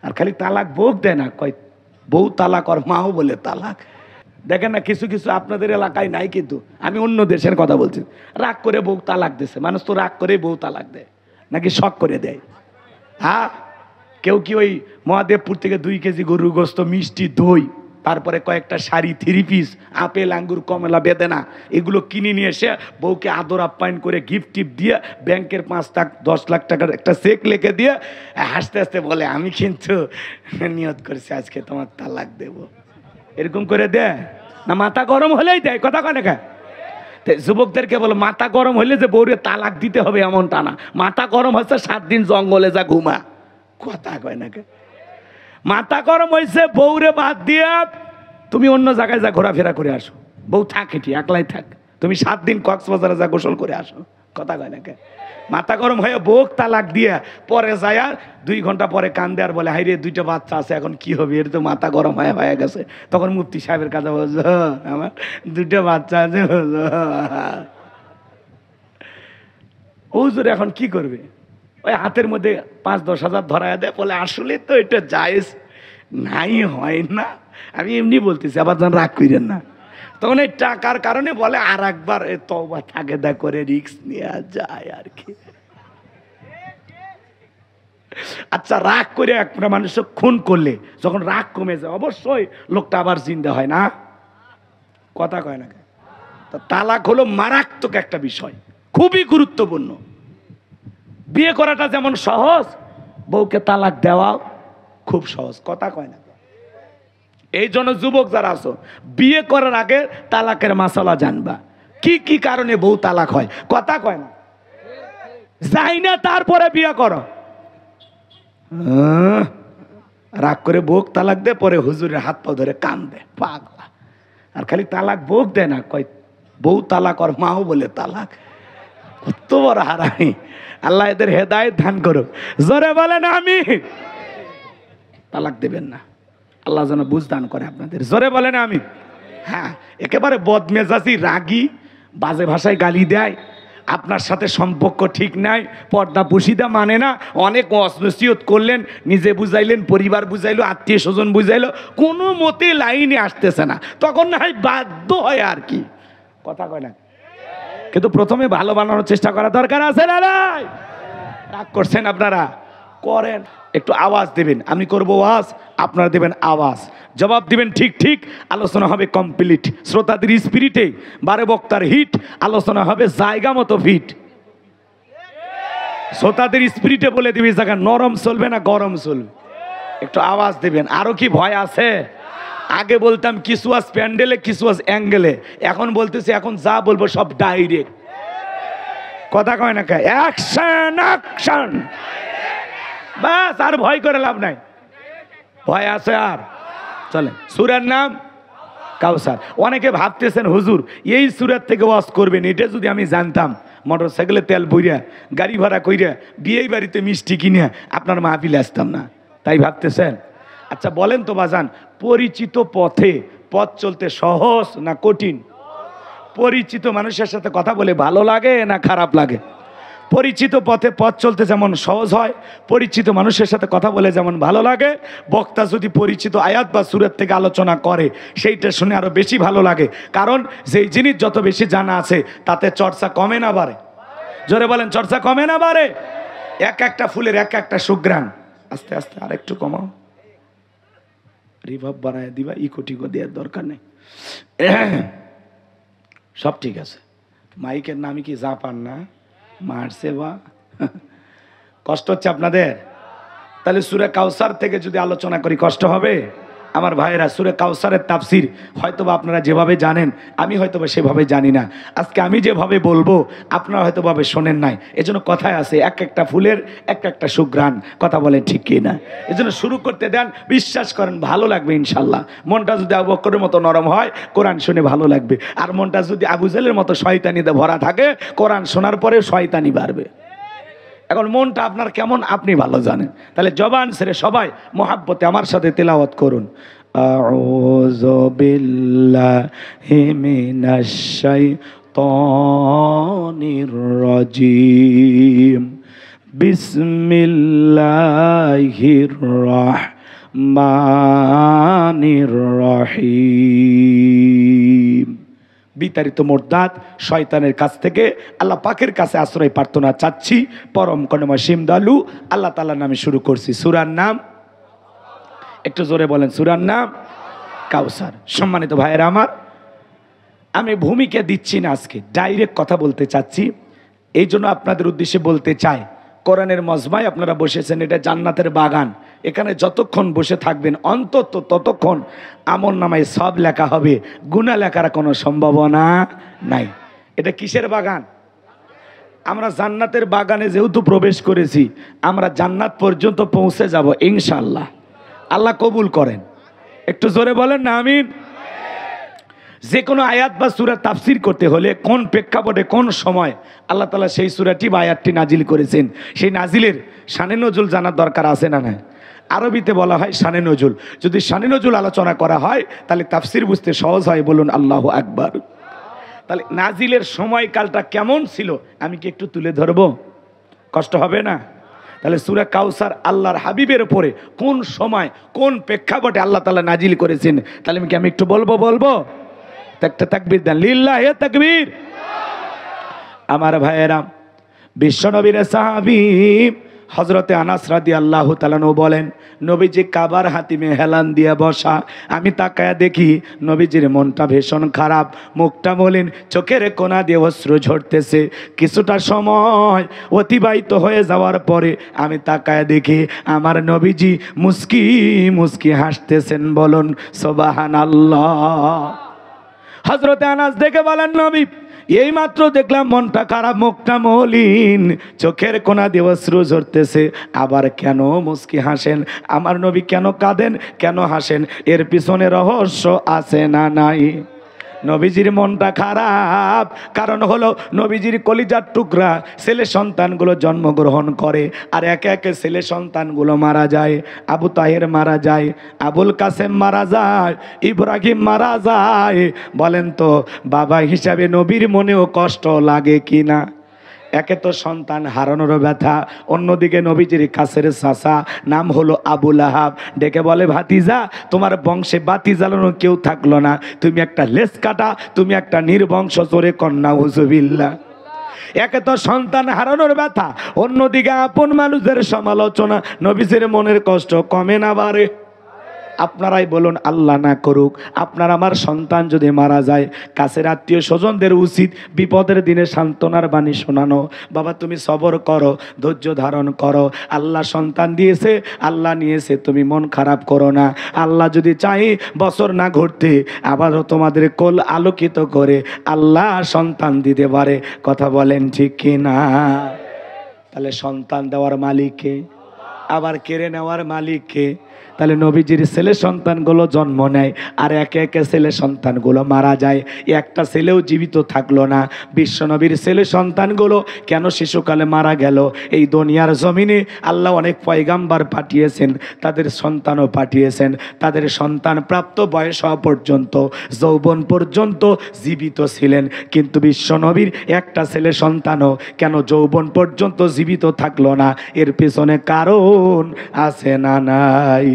আর খালি তালাক বউ দেয় না, কয় বউ তালাক আর মাও বলে তালাক। দেখেন না কিছু কিছু আপনাদের এলাকায় নাই, কিন্তু আমি অন্য দেশের কথা বলছি। রাগ করে বউ তালাক দিছে, মানুষ তো রাগ করে বউ তালাক দেয় নাকি শখ করে দেয়? হ্যাঁ, কেউ কি ওই মহাদেবপুর থেকে 2 কেজি গরুর গোস্ত, মিষ্টি, দই, তারপরে কয়েকটা শাড়ি, 3 পিস, আপেল, আঙ্গুর, কমলা, বেদানা এগুলো কিনে নিয়ে এসে বউকে আদর আপ্যায়ন করে গিফট টিপ দিয়ে ব্যাংকের 5 লাখ 10 লাখ টাকার একটা চেক লিখে দিয়ে হাসতে হাসতে বলে আমি কিন্তু নিয়ত করেছি আজকে তোমার তালাক দেব। এরকম করে দেয় না? মাথা গরম হলেই দেয়, কথা কয় না কে? যুবকদেরকে বলো মাথা গরম হলে যে বউরে তালাক দিতে হবে এমনটা না। মাথা গরম হচ্ছে 7 দিন জঙ্গলে যা ঘুমা, কথা কয় না কে? মাথা গরম হয়েছে বউরে বাদ দিয়া তুমি অন্য জায়গায় যা ঘোরাফেরা করে আসো, বউ থাক এটি একলাই থাক, তুমি 7 দিন কক্সবাজারে যা গোসল করে আসো, কথা কয় না কে? মাথা গরম হয়ে বউ তালাক দিয়া পরে যায় 2 ঘন্টা পরে কান্দে আর বলে হাইরে 2টা বাচ্চা আছে এখন কি হবে, এর তো মাথা গরম হয়ে গেছে। তখন মুফতি সাহেবের কাছে বলছো আমার 2টা বাচ্চা আছে, হুজুর এখন কি করবে? ওই হাতের মধ্যে 5-10 হাজার ধরায় দেয়, বলে আসলে তো এটা জায়েজ নাই, হয় না, আমি এমনি বলতেছি, আবার যেন রাগ করেন না। তখন এই টাকার কারণে বলে আর একবার তওবা তাকেদা করে রিস্ক নেওয়া যায় আর কি। আচ্ছা, রাগ করে একটা মানুষ খুন করলে যখন রাগ কমে যায় অবশ্যই লোকটা আবার জিন্দা হয় না, কথা কয় না? তালাক হলো মারাত্মক একটা বিষয়, খুবই গুরুত্বপূর্ণ। বিয়ে করাটা যেমন সহজ, বউকে তালাক দেওয়া খুব সহজ, কথা কয় না? এই জন্য যুবক যারা আছো, বিয়ে করার আগে তালাকের মাসালা জানবা, কি কি কারণে বউ তালাক হয়, কথা কয় না? যাই না তারপরে বিয়ে করো, রাগ করে বউ তালাক দে, পরে হুজুরের হাত পা ধরে কান্দে, পাগলা। আর খালি তালাক বউ দেয় না, কয় বউ তালাক আর মাও বলে তালাক। কত বড় হারামি! আল্লাহ এদের হেদায়েত দান করুক, জোরে বলেন আমিন। তালাক দেবেন না, আল্লাহ যেন বুঝ দান করে আপনাদের, জোরে বলেন আমিন। হ্যাঁ, একেবারে বদমেজাজি, রাগী, বাজে ভাষায় গালি দেয়, আপনার সাথে সম্পর্ক ঠিক নাই, পর্দা পুশিদা মানে না, অনেক নসিহত করলেন, নিজে বুঝাইলেন, পরিবার বুঝাইলো, আত্মীয় স্বজন বুঝাইলো, কোনো মতে লাইনে আসতেছে না, তখন না হয় বাধ্য হয় আর কি, কথা কয় না? কিন্তু প্রথমে ভালো বানানোর চেষ্টা করা দরকার আছে না? রাগ করছেন আপনারা, করেন, একটু আওয়াজ দেবেন, আমি করবো ওয়াজ, আপনারা দেবেন আওয়াজ, জবাব দিবেন ঠিক ঠিক, আলোচনা হবে কমপ্লিট, শ্রোতাদের স্পিরিটে, বারে বক্তার হিট, আলোচনা হবে জায়গা মতো ফিট। শ্রোতাদের স্পিরিটে বলে দিবি জায়গা নরম চলবে না গরম চলবে, একটু আওয়াজ দেবেন। আরো কি ভয় আছে? আগে বলতাম কিছু আজ প্যান্ডেলে, কিছু আজ অ্যাঙ্গেলে, এখন বলতেছি এখন যা বলবো সব ডাইরেক্ট, কথা কয় না? অ্যাকশন অ্যাকশন, বাস, আর ভয় করে লাভ নাই। ভয় আছে আর? চলেন, সূরার নাম কাউসার। অনেকে ভাবতেছেন হুজুর এই সূরার থেকে ওয়াজ করবেন, এটা যদি আমি জানতাম, মোটর সাইকেলে তেল বইরা, গাড়ি ভাড়া কইরা, বিয়ে বাড়িতে মিষ্টি কিনে আপনার মাহফিলে আসতাম না, তাই ভাবতেছেন? আচ্ছা বলেন তো বাজান, পরিচিত পথে পথ চলতে সহজ না কঠিন? পরিচিত মানুষের সাথে কথা বলে ভালো লাগে না খারাপ লাগে? পরিচিত পথে পথ চলতে যেমন সহজ হয়, পরিচিত মানুষের সাথে কথা বলে যেমন ভালো লাগে, বক্তা যদি পরিচিত আয়াত বা সূরা থেকে আলোচনা করে সেইটা শুনে আরো বেশি ভালো লাগে, কারণ যেই জিনিস যত বেশি জানা আছে তাতে চর্চা কমে না বাড়ে? জোরে বলেন, চর্চা কমে না বাড়ে? এক একটা ফুলের এক একটা সুঘ্রাণ। আস্তে আস্তে আর একটু কমাও, রিভাব বাড়ায় দিবা, ইকো টিকো দেওয়ার দরকার নেই, সব ঠিক আছে। মাইকের নামই কি জাপান না? মারছে বা কষ্ট হচ্ছে আপনাদের? তাহলে সূরা কাউসার থেকে যদি আলোচনা করি কষ্ট হবে? আমার ভাইয়েরা, সূরা কাউসারের তাফসীর হয়তোবা আপনারা যেভাবে জানেন আমি হয়তোবা সেভাবে জানি না, আজকে আমি যেভাবে বলবো আপনারা হয়তোভাবে শোনেন নাই, এজন্য কথায় আছে এক একটা ফুলের এক একটা সুঘ্রাণ, কথা বলেন ঠিক কি না? এজন্য শুরু করতে দেন, বিশ্বাস করেন ভালো লাগবে ইনশাল্লাহ। মনটা যদি আবু বকরের মতো নরম হয় কোরআন শুনে ভালো লাগবে, আর মনটা যদি আবু জেলের মতো শয়তানিতে ভরা থাকে কোরআন শোনার পরে শয়তানি বাড়বে। এখন মনটা আপনার কেমন আপনি ভালো জানেন, তাহলে জবান ছেড়ে সবাই মোহাব্বতে আমার সাথে তেলাওয়াত করুন। আউযু বিল্লাহি মিনাশ শাইতানির রাজিম, বিসমিল্লাহির রহমানির রহিম। বিতাড়িত মোরদাদ শয়তানের কাছ থেকে আল্লাহ পাকের কাছে আশ্রয় প্রার্থনা চাচ্ছি। পরম করুণাময় অসীম দয়ালু আল্লাহ তাআলার নামে শুরু করছি। সূরার নাম একটু জোরে বলেন, সূরার নাম কাউসার। সম্মানিত ভাইয়েরা আমার, আমি ভূমিকা দিচ্ছি না, আজকে ডাইরেক্ট কথা বলতে চাচ্ছি। এই জন্য আপনাদের উদ্দেশ্যে বলতে চাই, কোরআনের মজমায় আপনারা বসেছেন, এটা জান্নাতের বাগান। এখানে যতক্ষণ বসে থাকবেন অন্তত ততক্ষণ আমল নামায় সব লেখা হবে, গুনাহ লেখার কোনো সম্ভাবনা নাই। এটা কিসের বাগান? আমরা জান্নাতের বাগানে যেহেতু প্রবেশ করেছি, আমরা জান্নাত পর্যন্ত পৌঁছে যাব ইনশাআল্লাহ। আল্লাহ কবুল করেন। একটু জোরে বলেন না আমিন। যে কোনো আয়াত বা সূরা তাফসীর করতে হলে কোন প্রেক্ষাপটে কোন সময় আল্লাহ তাআলা সেই সূরাটি বা আয়াতটি নাজিল করেছেন, সেই নাজিলের শানে নজুল জানার দরকার আছে না? না, আরবিতে বলা হয় শানে নজুল। যদি শানে নজুল আলোচনা করা হয় তাহলে তাফসীর বুঝতে সহজ হয়। বলুন আল্লাহু আকবার। তাহলে নাজিলের সময়কালটা কেমন ছিল আমি কি একটু তুলে ধরবো? কষ্ট হবে না? তাহলে সূরা কাউসার আল্লাহর হাবিবের উপরে কোন সময় কোন প্রেক্ষাপটে আল্লাহ তাআলা নাজিল করেছেন, তাহলে আমি একটু বলবো। একটা তাকবীর দেন, লিল্লাহি তাকবীর। আমার ভাইয়েরা, বিশ্বনবীর সাহাবী হযরতে আনাস রাদিয়াল্লাহু তাআলা আনহু বলেন, নবীজি কাবার হাতিমে হেলান দিয়ে বসা। আমি তাকায়া দেখি নবীজির মনটা ভীষণ খারাপ, মুখটা মলিন, চোখের কোনা দিয়ে অশ্রু ঝরতেছে। কিছুটা সময় অতিবাহিত হয়ে যাওয়ার পরে আমি তাকায়া দেখি আমার নবীজি মুস্কি মুস্কি হাসতেছেন। বলুন সুবহানাল্লাহ। হযরতে আনাস দেখে বলেন, নবী এই মাত্র দেখলাম মনটা খারাপ, মুখটা মলিন, চোখের কোনা দিয়ে অশ্রু ঝরতেছে, আবার কেন মুস্কি হাসেন? আমার নবী কেন কাঁদেন, কেন হাসেন? এর পিছনে রহস্য আছে না নাই? নবীজির মনটা খারাপ কারণ হলো নবীজির কলিজার টুকরা ছেলে সন্তানগুলো জন্মগ্রহণ করে আর একে একে ছেলে সন্তানগুলো মারা যায়। আবু তাহের মারা যায়, আবুল কাসেম মারা যায়, ইব্রাহিম মারা যায়। বলেন তো বাবা হিসাবে নবীর মনেও কষ্ট লাগে কি না? একে তো সন্তান হারানোর ব্যথা, অন্যদিকে নবীজির কাছের চাচা নাম হলো আবু লাহাব ডেকে বলে, ভাতিজা তোমার বংশে বাতি জ্বালানো কেউ থাকলো না, তুমি একটা লেজ কাটা, তুমি একটা নির্বংশ, জোরে কন্যা হুজুবিল্লাহ। একে তো সন্তান হারানোর ব্যথা, অন্যদিকে আপন মানুষদের সমালোচনা, নবীজির মনের কষ্ট কমে না বাড়ে? আপনারাই বলুন, আল্লাহ না করুক আপনার আমার সন্তান যদি মারা যায়, কাছের আত্মীয় স্বজনদের উচিত বিপদের দিনে সান্ত্বনার বাণী শোনানো। বাবা তুমি সবর করো, ধৈর্য ধারণ করো, আল্লাহ সন্তান দিয়েছে, আল্লাহ নিয়েছে, তুমি মন খারাপ করো না। আল্লাহ যদি চাই বছর না ঘুরতে আবারও তোমাদের কোল আলোকিত করে আল্লাহ সন্তান দিতে পারে। কথা বলেন ঠিক কি না? তাহলে সন্তান দেওয়ার মালিককে, আবার কেড়ে নেওয়ার মালিককে। তাহলে নবীজির ছেলে সন্তানগুলো জন্ম নেয় আর একে একে ছেলে সন্তানগুলো মারা যায়, একটা ছেলেও জীবিত থাকলো না। বিশ্বনবীর ছেলে সন্তানগুলো কেন শিশুকালে মারা গেল? এই দুনিয়ার জমিনে আল্লাহ অনেক পয়গাম্বার পাঠিয়েছেন, তাদের সন্তানও পাঠিয়েছেন, তাদের সন্তান প্রাপ্ত বয়স হওয়া পর্যন্ত, যৌবন পর্যন্ত জীবিত ছিলেন, কিন্তু বিশ্বনবীর একটা ছেলে সন্তানও কেন যৌবন পর্যন্ত জীবিত থাকলো না? এর পেছনে কারণ আছে না নাই?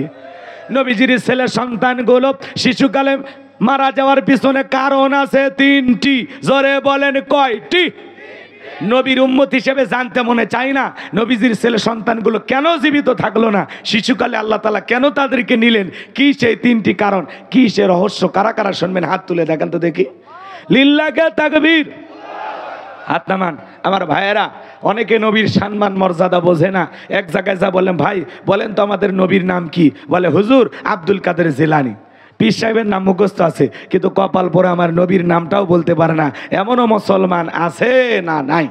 নবীজির ছেলে সন্তানগুলো শিশুকালে মারা যাওয়ার পিছনে কারণ আছে তিনটি। জোরে বলেন কয়টি? নবীর উম্মত হিসেবে জানতে মনে চাই না নবীজির ছেলে সন্তানগুলো কেন জীবিত থাকলো না, শিশুকালে আল্লাহ তাআলা কেন তাদেরকে নিলেন? কি সেই তিনটি কারণ, কি সে রহস্য? কারা কারা শুনবেন হাত তুলে দেখেন তো দেখি। লিল্লাহি তাকবীর। হাত নামান। আমার ভাইয়েরা, অনেকে নবীর সম্মান মর্যাদা বোঝে না। এক জায়গায় যা বললেন, ভাই বলেন তো আমাদের নবীর নাম কি? বলে হুজুর আব্দুল কাদের জিলানী। পীর সাহেবের নাম মুখস্থ আছে কিন্তু কপাল পরে আমার নবীর নামটাও বলতে পারে না, এমনও মুসলমান আছে না নাই?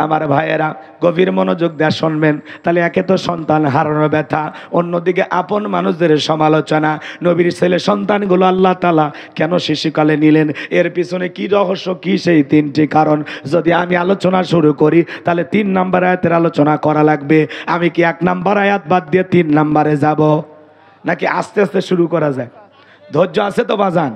আমার ভাইয়েরা গভীর মনোযোগ দিয়ে শুনবেন। তাহলে একে তো সন্তান হারানোর ব্যথা, অন্যদিকে আপন মানুষদের সমালোচনা। নবীর ছেলে সন্তানগুলো আল্লাহ তাআলা কেন শিশুকালে নিলেন? এর পিছনে কি রহস্য, কি সেই তিনটি কারণ? যদি আমি আলোচনা শুরু করি তাহলে 3 নম্বর আয়াতের আলোচনা করা লাগবে। আমি কি 1 নম্বর আয়াত বাদ দিয়ে 3 নম্বরে যাব, নাকি আস্তে আস্তে শুরু করা যায়? ধৈর্য আছে তো বাজান?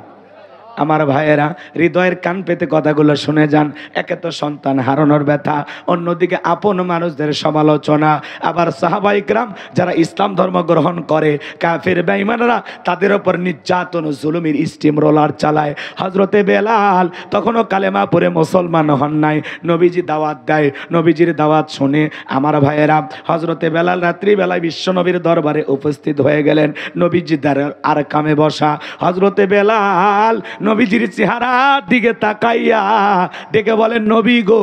আমার ভাইয়েরা, হৃদয়ের কান পেতে কথাগুলো শুনে যান। একে তো সন্তান হারানোর ব্যথা, অন্যদিকে আপন মানুষদের সমালোচনা, আবার সাহাবায়ে কেরাম যারা ইসলাম ধর্ম গ্রহণ করে, কাফের বেঈমানরা তাদের উপর নির্যাতন জুলুমের স্টিম রোলার চালায়। হযরতে বেলাল তখনও কালেমা পড়ে মুসলমান হন নাই, নবীজি দাওয়াত দেয়, নবীজির দাওয়াত শুনে আমার ভাইয়েরা হযরতে বেলাল রাত্রিবেলায় বিশ্বনবীর দরবারে উপস্থিত হয়ে গেলেন। নবীজি আর কামে বসা, হযরতে বেলাল নবীজির চেহারার দিকে তাকাইয়া ডেকে বলেন, নবী গো,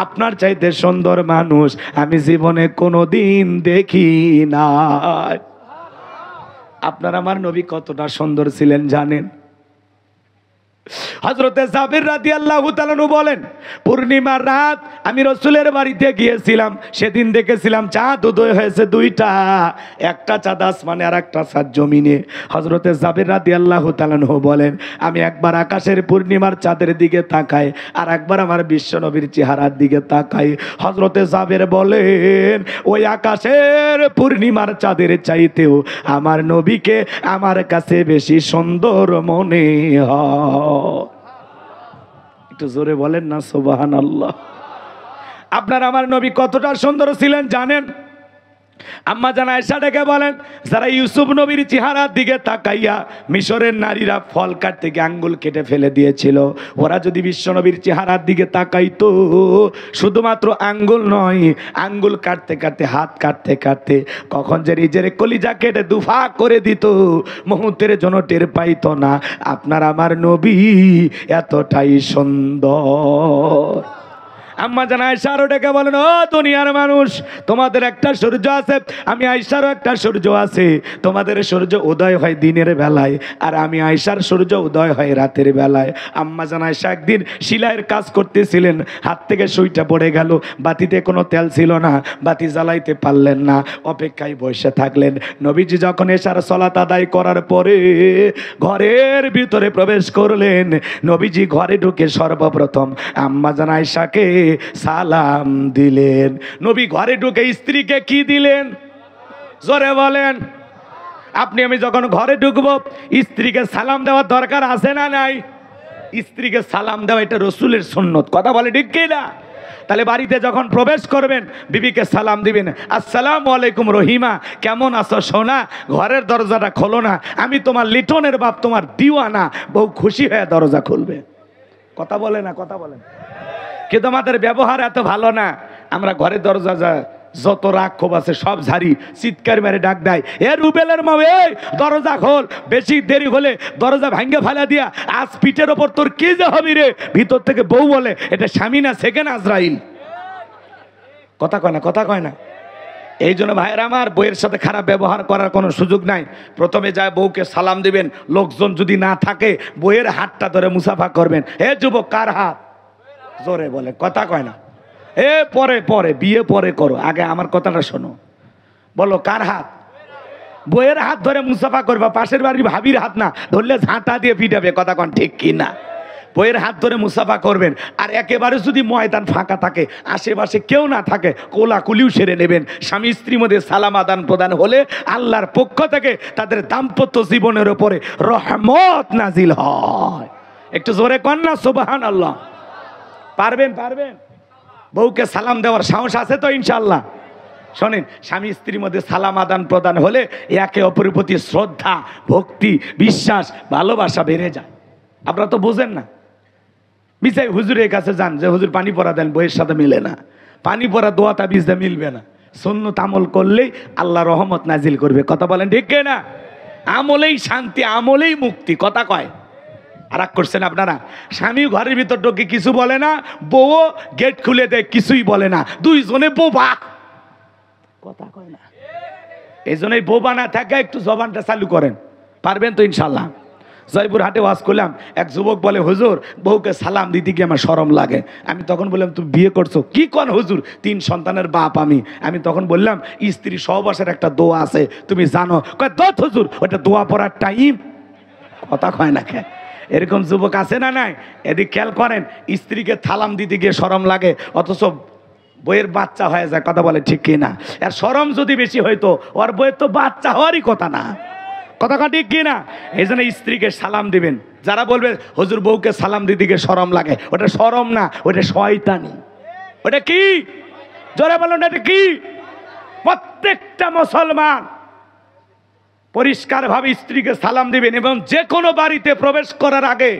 আপনার চাইতে সুন্দর মানুষ আমি জীবনে কোনোদিন দেখি নাই। আপনার আমার নবী কতটা সুন্দর ছিলেন জানেন? হযরতে জাবির রাদিয়াল্লাহু তাআলা আনহু বলেন, পূর্ণিমার রাত আমি রাসূলের বাড়িতে গিয়েছিলাম, সেদিন দেখেছিলাম চাঁদ উদয় হয়েছে দুইটা, একটা চাঁদ আসমানে আর একটা চাঁদ জমিনে। হযরতে জাবির রাদিয়াল্লাহু তাআলা আনহু বলেন, আমি একবার আকাশের পূর্ণিমার চাঁদের দিকে তাকাই, আর একবার আমার বিশ্বনবীর চেহারার দিকে তাকাই। হযরতে জাবির বলেন, ওই আকাশের পূর্ণিমার চাঁদের চাইতেও আমার নবীকে আমার কাছে বেশি সুন্দর মনে হয়। একটু জোরে বলেন না সুবহানাল্লাহ। আপনার আমার নবী কতটা সুন্দর ছিলেন জানেন? আম্মা জান আয়েশা ডেকে বলেন, যারা ইউসুফ নবীর চেহারার দিকে তাকাইয়া মিশরের নারীরা ফল কাটতে গিয়ে আঙ্গুল কেটে ফেলে দিয়েছিল, ওরা যদি বিশ্ব নবীর চেহারার দিকে তাকাইতো, শুধুমাত্র আঙ্গুল নয়, আঙ্গুল কাটতে কাটতে হাত কাটতে কাটতে কখন যে নিজের কলিজা কেটে দুফা করে দিত, মুহূর্তের জন্য টের পাইতো না। আপনার আমার নবী এতটাই সুন্দর। আম্মা জান আয়েশা আরো ডেকে বলেন, ও দুনিয়ার মানুষ, তোমাদের একটা সূর্য আছে, আমি আয়েশারও একটা সূর্য আছে। তোমাদের সূর্য উদয় হয় দিনের বেলায়, আর আমি আয়েশার সূর্য উদয় হয় রাতের বেলায়। আম্মা জান আয়েশা একদিন সেলাইয়ের কাজ করতেছিলেন, হাত থেকে সুইটা পড়ে গেল, বাতিতে কোনো তেল ছিল না, বাতি জ্বালাইতে পারলেন না, অপেক্ষায় বসে থাকলেন। নবীজি যখন এশার সালাত আদায় করার পরে ঘরের ভিতরে প্রবেশ করলেন, নবীজি ঘরে ঢুকে সর্বপ্রথম আম্মা জান আয়েশাকে সালাম দিলেন। নবী ঘরে ঢুকে স্ত্রীকে কি দিলেন? জোরে বলেন। আপনি আমি যখন ঘরে ঢুকবো, স্ত্রীকে সালাম দেওয়ার দরকার আছে না নাই? স্ত্রীকে সালাম দেওয়া এটা রাসূলের সুন্নত, কথা বলে ঠিক কি না? তাহলে বাড়িতে যখন প্রবেশ করবেন, বিবিকে সালাম দিবেন, আসসালামু আলাইকুম রহিমা, কেমন আছো সোনা? ঘরের দরজাটা খোলো না, আমি তোমার লিটনের বাপ, তোমার দিওয়ানা। বউ খুশি হয়ে দরজা খুলবে। কথা বলে না? কথা বলেন। কিন্তু আমাদের ব্যবহার এত ভালো না, আমরা ঘরের দরজা যত রাগ ক্ষোভ আছে সব ঝাড়ি, চিৎকার মেরে ডাক দেয়, এ রুবেলের মা, এই দরজা খোল। বেশি দেরি হলে দরজা ভাঙ্গে ফেলা দিয়া, আজ পিঠের ওপর তোর কি যে হবি রে। ভিতর থেকে বউ বলে, এটা স্বামী না সেকেন্ড আজরাইল। কথা কয় না? কথা কয় না? এই জন্য ভাইয়েরা আমার, বউয়ের সাথে খারাপ ব্যবহার করার কোনো সুযোগ নাই। প্রথমে যায় বউকে সালাম দিবেন, লোকজন যদি না থাকে বউয়ের হাতটা ধরে মুসাফা করবেন। হে যুবক, কার হাত? জোরে বলে, কথা কয় না? এ পরে পরে বিয়ে পরে করো, আগে আমার কথাটা শোনো। বলো, কার হাত? বউয়ের হাত ধরে মুসাফা করবা, পাশের বাড়ির ভাবির হাত না ধরলে ঝাঁটা দিয়ে পিটাবে। কথা কন ঠিক কি না? বউয়ের হাত ধরে মুসাফা করবেন। আর একেবারে যদি ময়দান ফাঁকা থাকে, আশেপাশে কেউ না থাকে, কোলাকুলিও সেরে নেবেন। স্বামী স্ত্রীর মধ্যে সালাম আদান প্রদান হলে আল্লাহর পক্ষ থেকে তাদের দাম্পত্য জীবনের উপরে রহমত নাজিল হয়। একটু জোরে কন না সুবহানাল্লাহ। পারবেন? পারবেন? বউকে সালাম দেওয়ার সাহস আছে তো ইনশাআল্লাহ? শোনেন, স্বামী স্ত্রীর মধ্যে সালাম আদান প্রদান হলে একে অপরের প্রতি শ্রদ্ধা, ভক্তি, বিশ্বাস, ভালোবাসা বেড়ে যায়। আপনারা তো বোঝেন না। বিচাই হুজুরের কাছে যান, যে হুজুর পানি পড়া দেন, বইয়ের সাথে মিলে না। পানি পড়া দোয়া তাবিজে মিলবে না। সুন্নত আমল করলেই আল্লাহ রহমত নাজিল করবে। কথা বলেন ঠিক না? আমলেই শান্তি, আমলেই মুক্তি। কথা কয়? রাগ করছেন আপনারা? স্বামী ঘরের ভিতর ঢোকে কিছু বলে না, বউ গেট খুলে দেয় কিছুই বলে না, দুইজনে বোবা। কথা কয় না? এই জন্যই বোবা না থাকে একটু জবানটা চালু করেন। পারবেন তো ইনশাল্লাহ? জয়পুর হাটে ওয়াজ করলাম, এক যুবক বলে, হুজুর বউকে সালাম দিতে গিয়ে আমার শরম লাগে। আমি তখন বললাম, তুমি বিয়ে করছো? কি কন হুজুর, 3 সন্তানের বাপ আমি। আমি তখন বললাম, স্ত্রী সহবাসের একটা দোয়া আছে, তুমি জানো? কয় দত হুজুর, ওটা দোয়া পড়ার টাইম। কথা কয় না? এরকম যুবক আছে না নাই? এদিক খেয়াল করেন, স্ত্রীকে সালাম দিতে গিয়ে শরম লাগে, অথচ বইয়ের বাচ্চা হয়ে যায়। কথা বলে ঠিক কি না? আর শরম যদি বেশি হইতো, ওর বইয়ের তো বাচ্চা হওয়ারই কথা না। কথা ঠিক কি না? এই জন্য স্ত্রীকে সালাম দিবেন। যারা বলবে হুজুর বউকে সালাম দিদিকে শরম লাগে, ওটা শরম না, ওটা শয়তানি। ওটা কি? জোরে বলুন, এটা কি? প্রত্যেকটা মুসলমান পরিষ্কারভাবে স্ত্রীকে সালাম দিবেন এবং যে কোনো বাড়িতে প্রবেশ করার আগে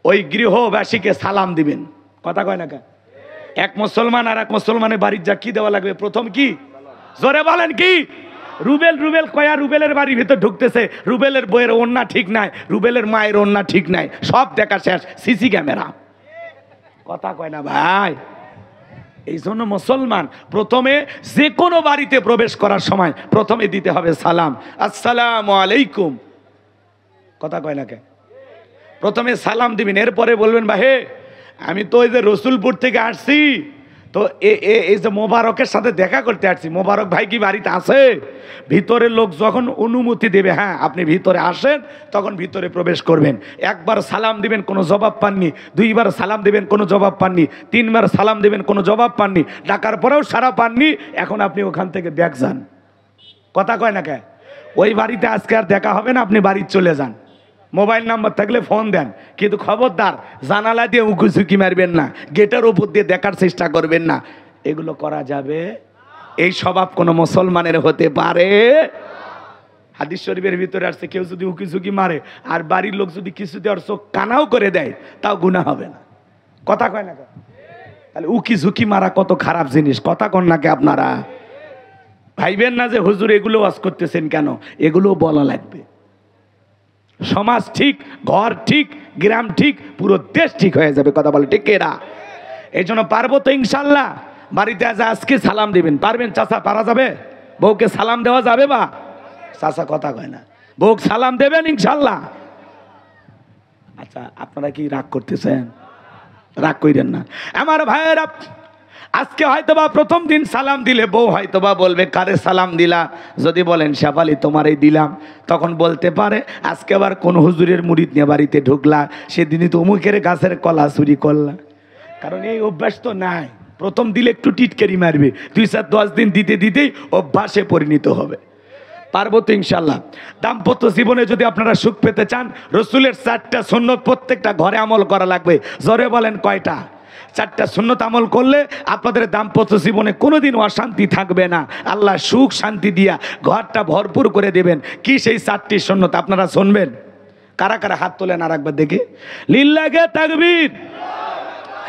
ওই গৃহবাসীকে সালাম দিবেন। কথা কয় না কে? এক মুসলমান আর এক মুসলমানের বাড়ির যা কি দেওয়া লাগবে? প্রথম কি? জোরে বলেন কি? রুবেল কয়া রুবেলের বাড়ির ভিতর ঢুকতেছে, রুবেলের বইয়ের ওন্না ঠিক নাই, রুবেলের মায়ের ওন্না ঠিক নাই, সব দেখা শেষ, সিসি ক্যামেরা। কথা কয় না ভাই? এই জন্য মুসলমান প্রথমে যে কোনো বাড়িতে প্রবেশ করার সময় প্রথমে দিতে হবে সালাম, আসসালামু আলাইকুম। কথা কয় না কে? প্রথমে সালাম দিবেন, এরপরে বলবেন ভাই আমি তো ওই যে রসুলপুর থেকে আসছি, তো এই যে মোবারকের সাথে দেখা করতে আসছি, মোবারক ভাই কি বাড়িতে আছে? ভিতরের লোক যখন অনুমতি দেবে, হ্যাঁ আপনি ভিতরে আসেন, তখন ভিতরে প্রবেশ করবেন। একবার সালাম দিবেন, কোনো জবাব পাননি, দুইবার সালাম দিবেন, কোনো জবাব পাননি, তিনবার সালাম দিবেন, কোনো জবাব পাননি, ডাকার পরেও সারা পাননি, এখন আপনি ওখান থেকে ব্যাক যান। কথা কয় না কে? ওই বাড়িতে আজকে আর দেখা হবে না, আপনি বাড়ি চলে যান। মোবাইল নাম্বার থাকলে ফোন দেন, কিন্তু খবরদার জানালা দিয়ে উঁকুঝুঁকি মারবেন না, গেটের উপর দিয়ে দেখার চেষ্টা করবেন না, এগুলো করা যাবে? এই স্বভাব কোনো মুসলমানের হতে পারে? হাদিস শরীফের ভিতরে আসছে কেউ যদি উঁকিঝুঁকি মারে আর বাড়ির লোক যদি কিছুতে ওর চোখ কানাও করে দেয় তাও গুনাহ হবে না। কথা কয় না? তাহলে উঁকিঝুঁকি মারা কত খারাপ জিনিস। কথা কন নাকি আপনারা? ভাইবেন না যে হুজুর এগুলো ওয়াজ করতেছেন কেন, এগুলো বলা লাগবে। সমাজ ঠিক, ঘর ঠিক, গ্রাম ঠিক, পুরো দেশ ঠিক হয়ে যাবে। কথা বলে ঠিক এরা? এই জন্য পারবো তো ইনশাল্লাহ। বাড়িতে আজকে সালাম দিবেন, পারবেন? চাচা পারা যাবে? বউকে সালাম দেওয়া যাবে? বা চাচা কথা কয় না, বউকে সালাম দেবেন ইনশাল্লাহ। আচ্ছা আপনারা কি রাগ করতেছেন? রাগ কইরেন না আমার ভাইয়েরা। আজকে হয়তোবা প্রথম দিন সালাম দিলে বউ হয়তোবা বলবে কারে সালাম দিলা? যদি বলেন শেফালি তোমারই দিলাম, তখন বলতে পারে আজকে আবার কোন হুজুরের মুরিদ নিয়ে বাড়িতে ঢুকলা, সেদিনই তো অমুকের গাছের কলা চুরি করলা। কারণ এই অভ্যাস তো নাই। প্রথম দিলে একটু টিটকারি মারবে, 2-4-10 দিন দিতে দিতেই অভ্যাসে পরিণত হবে। পারবো তো ইনশাল্লাহ। দাম্পত্য জীবনে যদি আপনারা সুখ পেতে চান, রসুলের 4টা সুন্নত প্রত্যেকটা ঘরে আমল করা লাগবে। জোরে বলেন কয়টা? 4টা সুন্নত আমল করলে আপনাদের দাম্পত্য জীবনে কোনোদিন অশান্তি থাকবে না। আল্লাহ সুখ শান্তি দিয়া ঘরটা ভরপুর করে দেবেন। কি সেই 4টি সুন্নত আপনারা শুনবেন? কারা কারা হাত তোলেন আর একবার দেখি। লিল্লাহে তাকবীর।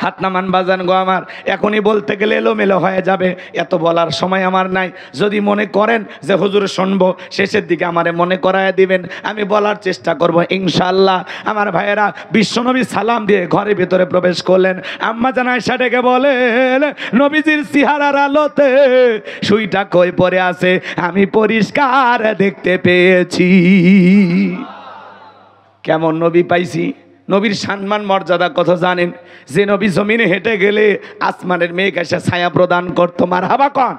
হাত নামান বাজান গো আমার, এখনই বলতে গেলে এলোমেলো হয়ে যাবে, এত বলার সময় আমার নাই। যদি মনে করেন যে হুজুর শুনবো, শেষের দিকে আমারে মনে করায় দিবেন, আমি বলার চেষ্টা করব ইনশাআল্লাহ। আমার ভাইয়েরা, বিশ্বনবী সালাম দিয়ে ঘরের ভিতরে প্রবেশ করলেন। আম্মা জান আয়েশা ডেকে বলেন, নবীজির চেহারার আলোতে সুইটা কই পড়ে আছে আমি পরিষ্কার দেখতে পেয়েছি। কেমন নবী পাইছি? নবীর সম্মান মর্যাদা কত জানেন? যে নবী জমিনে হেঁটে গেলে আসমানের মেঘ এসে ছায়া প্রদান করতো। মারহাবা কন।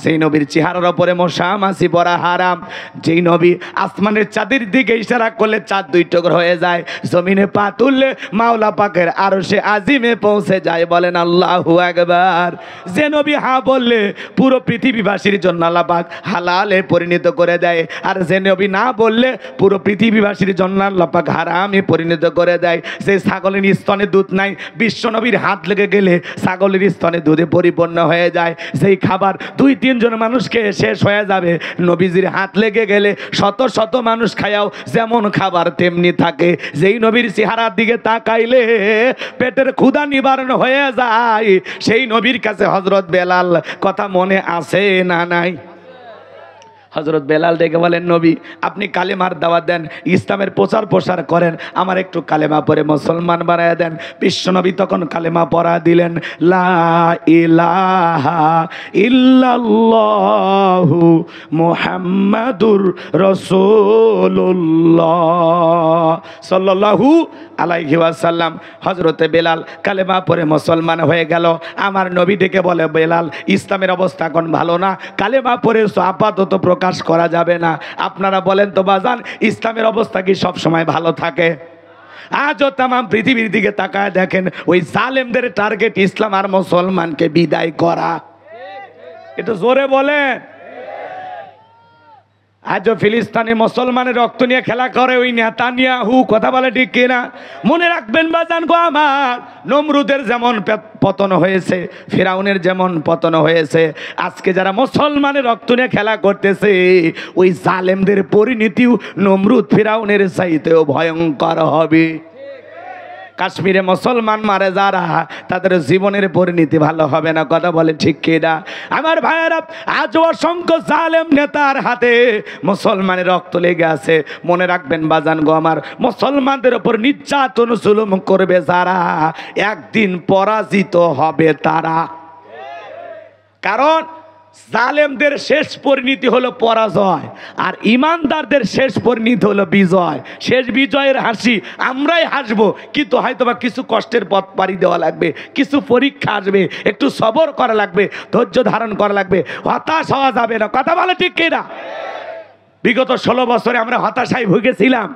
যেই নবীর চেহারার ওপরে মশা মাছি পড়া হারাম, যেই নবী আসমানের চাঁদের দিকে ইশারা করলে চাঁদ 2 টুকরো হয়ে যায়, জমিনে পা তুললে মাওলা পাকের আরশে আজিমে পৌঁছে যায়। বলেন আল্লাহু আকবার। যে নবী হা বললে পুরো পৃথিবীবাসীর জন্য আল্লাহ পাক হালালে পরিণত করে দেয়, আর যে নবী না বললে পুরো পৃথিবীবাসীর জন্য আল্লাহ পাক হারামে পরিণত করে দেয়। যে ছাগলের স্তনে দুধ নাই, বিশ্ব নবীর হাত লেগে গেলে ছাগলের স্তনে দুধে পরিপূর্ণ হয়ে যায়। যেই খাবার 2-3 জন মানুষকে শেষ হয়ে যাবে, নবীজির হাত লেগে গেলে শত শত মানুষ খায়াও যেমন খাবার তেমনি থাকে। যেই নবীর চেহারার দিকে তাকাইলে পেটের ক্ষুধা নিবারণ হয়ে যায়, সেই নবীর কাছে হযরত বেলাল কথা মনে আছে না নাই? হযরত বেলাল ডেকে বলেন, নবী আপনি কালেমার দাওয়াত দেন, ইসলামের প্রচার প্রসার করেন, আমার একটু কালেমা পড়ে মুসলমান বানায় দেন। বিশ্বনবী তখন কালেমা পড়া দিলেন, লা ইলাহা ইল্লাল্লাহু মুহাম্মাদুর রাসূলুল্লাহ সাল্লাল্লাহু আলাইহি ওয়াসাল্লাম। হযরতে বেলাল কালেমা পড়ে মুসলমান হয়ে গেল। আমার নবী ডেকে বলে, বেলাল ইসলামের অবস্থা এখন ভালো না, কালেমা পড়ে আপাতত প্রকাশ করা যাবে না। আপনারা বলেন তো বাজান, ইসলামের অবস্থা কি সব সময় ভালো থাকে? আজও তাম পৃথিবীর দিকে তাকায় দেখেন, ওই জালেমদের টার্গেট ইসলাম আর মুসলমানকে বিদায় করা। এটা জোরে বলেন। আজও ফিলিস্তিনি মুসলমানের রক্ত নিয়ে খেলা করে ওই নেতানিয়াহু, কথা বলে ঠিক কিনা? মনে রাখবেন বাজান গো আমার, নমরুদের যেমন পতন হয়েছে, ফিরাউনের যেমন পতন হয়েছে, আজকে যারা মুসলমানের রক্ত নিয়ে খেলা করতেছে ওই জালেমদের পরিণতিও নমরুদ ফিরাউনের চাইতেও ভয়ঙ্কর হবে। কাশ্মীরে মুসলমান মারে যারা, তাদের জীবনের পরিণতি ভালো হবে না, কথা বলে ঠিক কিনা? আমার ভাইয়েরা, আজ অসংখ্য জালেম নেতার হাতে মুসলমানের রক্ত লেগে আছে। মনে রাখবেন বাজান গো আমার, মুসলমানদের উপর নির্যাতন জুলুম করবে যারা, একদিন পরাজিত হবে তারা। কারণ জালেমদের শেষ পরিণতি হলো পরাজয়, আর ইমানদারদের শেষ পরিণতি হলো বিজয়। শেষ বিজয়ের হাসি আমরাই হাসবো, কিন্তু হয়তোবা কিছু কষ্টের পথ পাড়ি দেওয়া লাগবে, কিছু পরীক্ষা আসবে, একটু সবর করা লাগবে, ধৈর্য ধারণ করা লাগবে, হতাশ হওয়া যাবে না, কথা বলে ঠিক কিনা? বিগত 16 বছরে আমরা হতাশায় ভুগেছিলাম,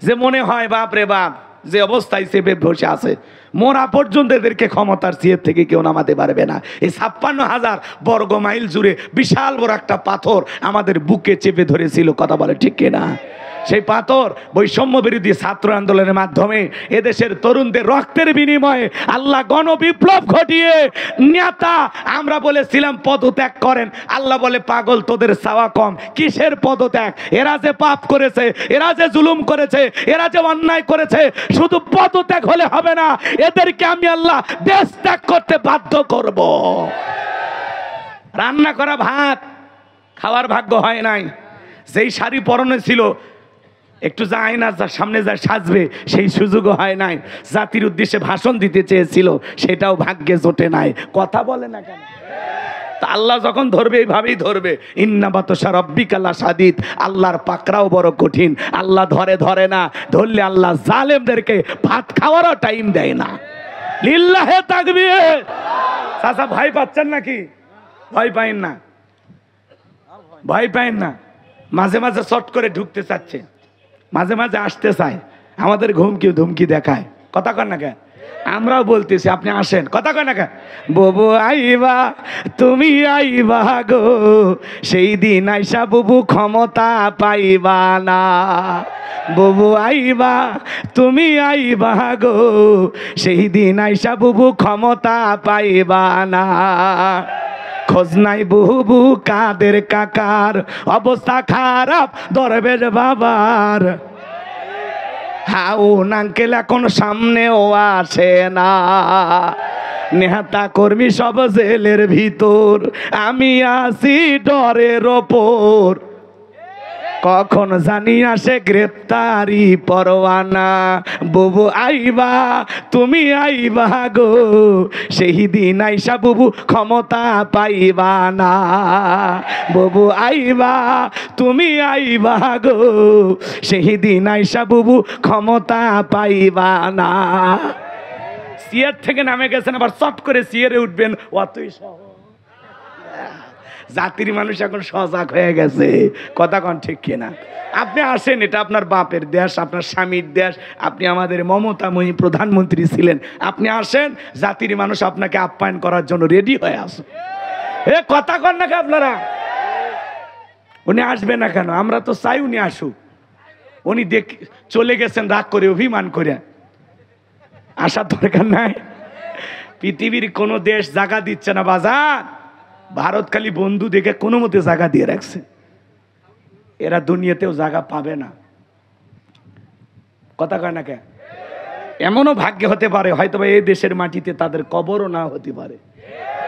যে মনে হয় বাপ রে বাপ, যে অবস্থায় চেপে বসে আছে, মোরা পর্যন্ত এদেরকে ক্ষমতার চেয়ে থেকে কেউ নামাতে পারবে না। এই 56,000 বর্গ মাইল জুড়ে বিশাল বড় একটা পাথর আমাদের বুকে চেপে ধরেছিল, কথা বলে ঠিক কিনা? সেই পাথর বৈষম্য বিরোধী ছাত্র আন্দোলনের মাধ্যমে এদেশের তরুণদের রক্তের বিনিময়ে আল্লাহ গণবিপ্লব ঘটিয়ে নেতা আমরা বলেছিলাম পদত্যাগ করেন, আল্লাহ বলে পাগল, তোদের চাওয়া কম, কিসের পদত্যাগ? এরা যে পাপ করেছে, এরা যে জুলুম করেছে, এরা যে অন্যায় করেছে, শুধু পদত্যাগ হলে হবে না, এদেরকে আমি আল্লাহ দেশ ত্যাগ করতে বাধ্য করব। রান্না করা ভাত খাওয়ার ভাগ্য হয় নাই, যেই শাড়ি পরনে ছিল একটু যা আয়নার সামনে যা সাজবে সেই সুযোগও হয় নাই, জাতির উদ্দেশ্যে ভাষণ দিতে চেয়েছিল সেটাও ভাগ্যে জোটে নাই, কথা বলে না কেন? তা আল্লাহ যখন ধরবে এইভাবেই ধরবে, ইন্না বাতশা রাব্বিকা লাশাদীদ, আল্লাহর পাকড়াও বড় কঠিন। আল্লাহ ধরে না, ধরলে আল্লাহ জালেমদেরকে ভাত খাওয়ারও টাইম দেয় না। লিল্লাহে তাকবীর। চাচা ভয় পাচ্ছেন নাকি? ভয় পাইন না, ভয় পাইন না। মাঝে মাঝে চট করে ঢুকতে চাচ্ছে, মাঝে মাঝে আসতে চায়, আমাদের ধুমকি দেখায়, কথা কন না কেন? আমরাও বলতেছি আপনি আসেন, কথা কন না কেন? বুবু আইবা, তুমি আইবা গো, সেই দিন আইসা বুবু ক্ষমতা পাইবা না। বুবু আইবা, তুমি আইবা গো, সেই দিন আইসা বুবু ক্ষমতা পাইবা না। খোঁজ নাই বুবু কাদের কাকার, অবস্থা খারাপ দরবেশ বাবার। হাউন আঙ্কেল এখন সামনেও আসে না, নেতা কর্মী সব জেলের ভিতর, আমি আছি ডরের ওপর। কখন জানি আসে গ্রেপ্তারি পরোয়ানা। বুবু আইবা, তুমি আইবা গো, সেই দিন আইসা বুবু ক্ষমতা পাইবা না। বুবু আইবা, তুমি আইবা গো, সেই দিন আইসা বুবু ক্ষমতা পাইবা না। সিয়ার থেকে নামে গেছেন, আবার চট করে সিয়ারে উঠবেন, অতই সহজ। জাতির মানুষ এখন সজাগ হয়ে গেছে, কথা কন ঠিক কিনা? আপনি আসেন, এটা আপনার বাপের দেশ, আপনার স্বামীর দেশ, আপনি আমাদের মমতাময়ী প্রধানমন্ত্রী ছিলেন, আপনি আসেন, জাতির মানুষ আপনাকে আপ্যায়ন করার জন্য রেডি হয়ে আসে। কথা কন না আপনারা? উনি আসবে না কেন? আমরা তো চাই উনি আসুক। উনি চলে গেছেন রাগ করে, অভিমান করে, আসার দরকার নাই। পৃথিবীর কোনো দেশ জায়গা দিচ্ছে না বাজার, ভারত খালি বন্ধু দেখে কোনো মতে জায়গা দিয়ে রাখছে, এরা দুনিয়াতেও জায়গা পাবে না, কথা কয় না কে? এমনও ভাগ্য হতে পারে হয়তো এই দেশের মাটিতে তাদের কবরও না হতে পারে,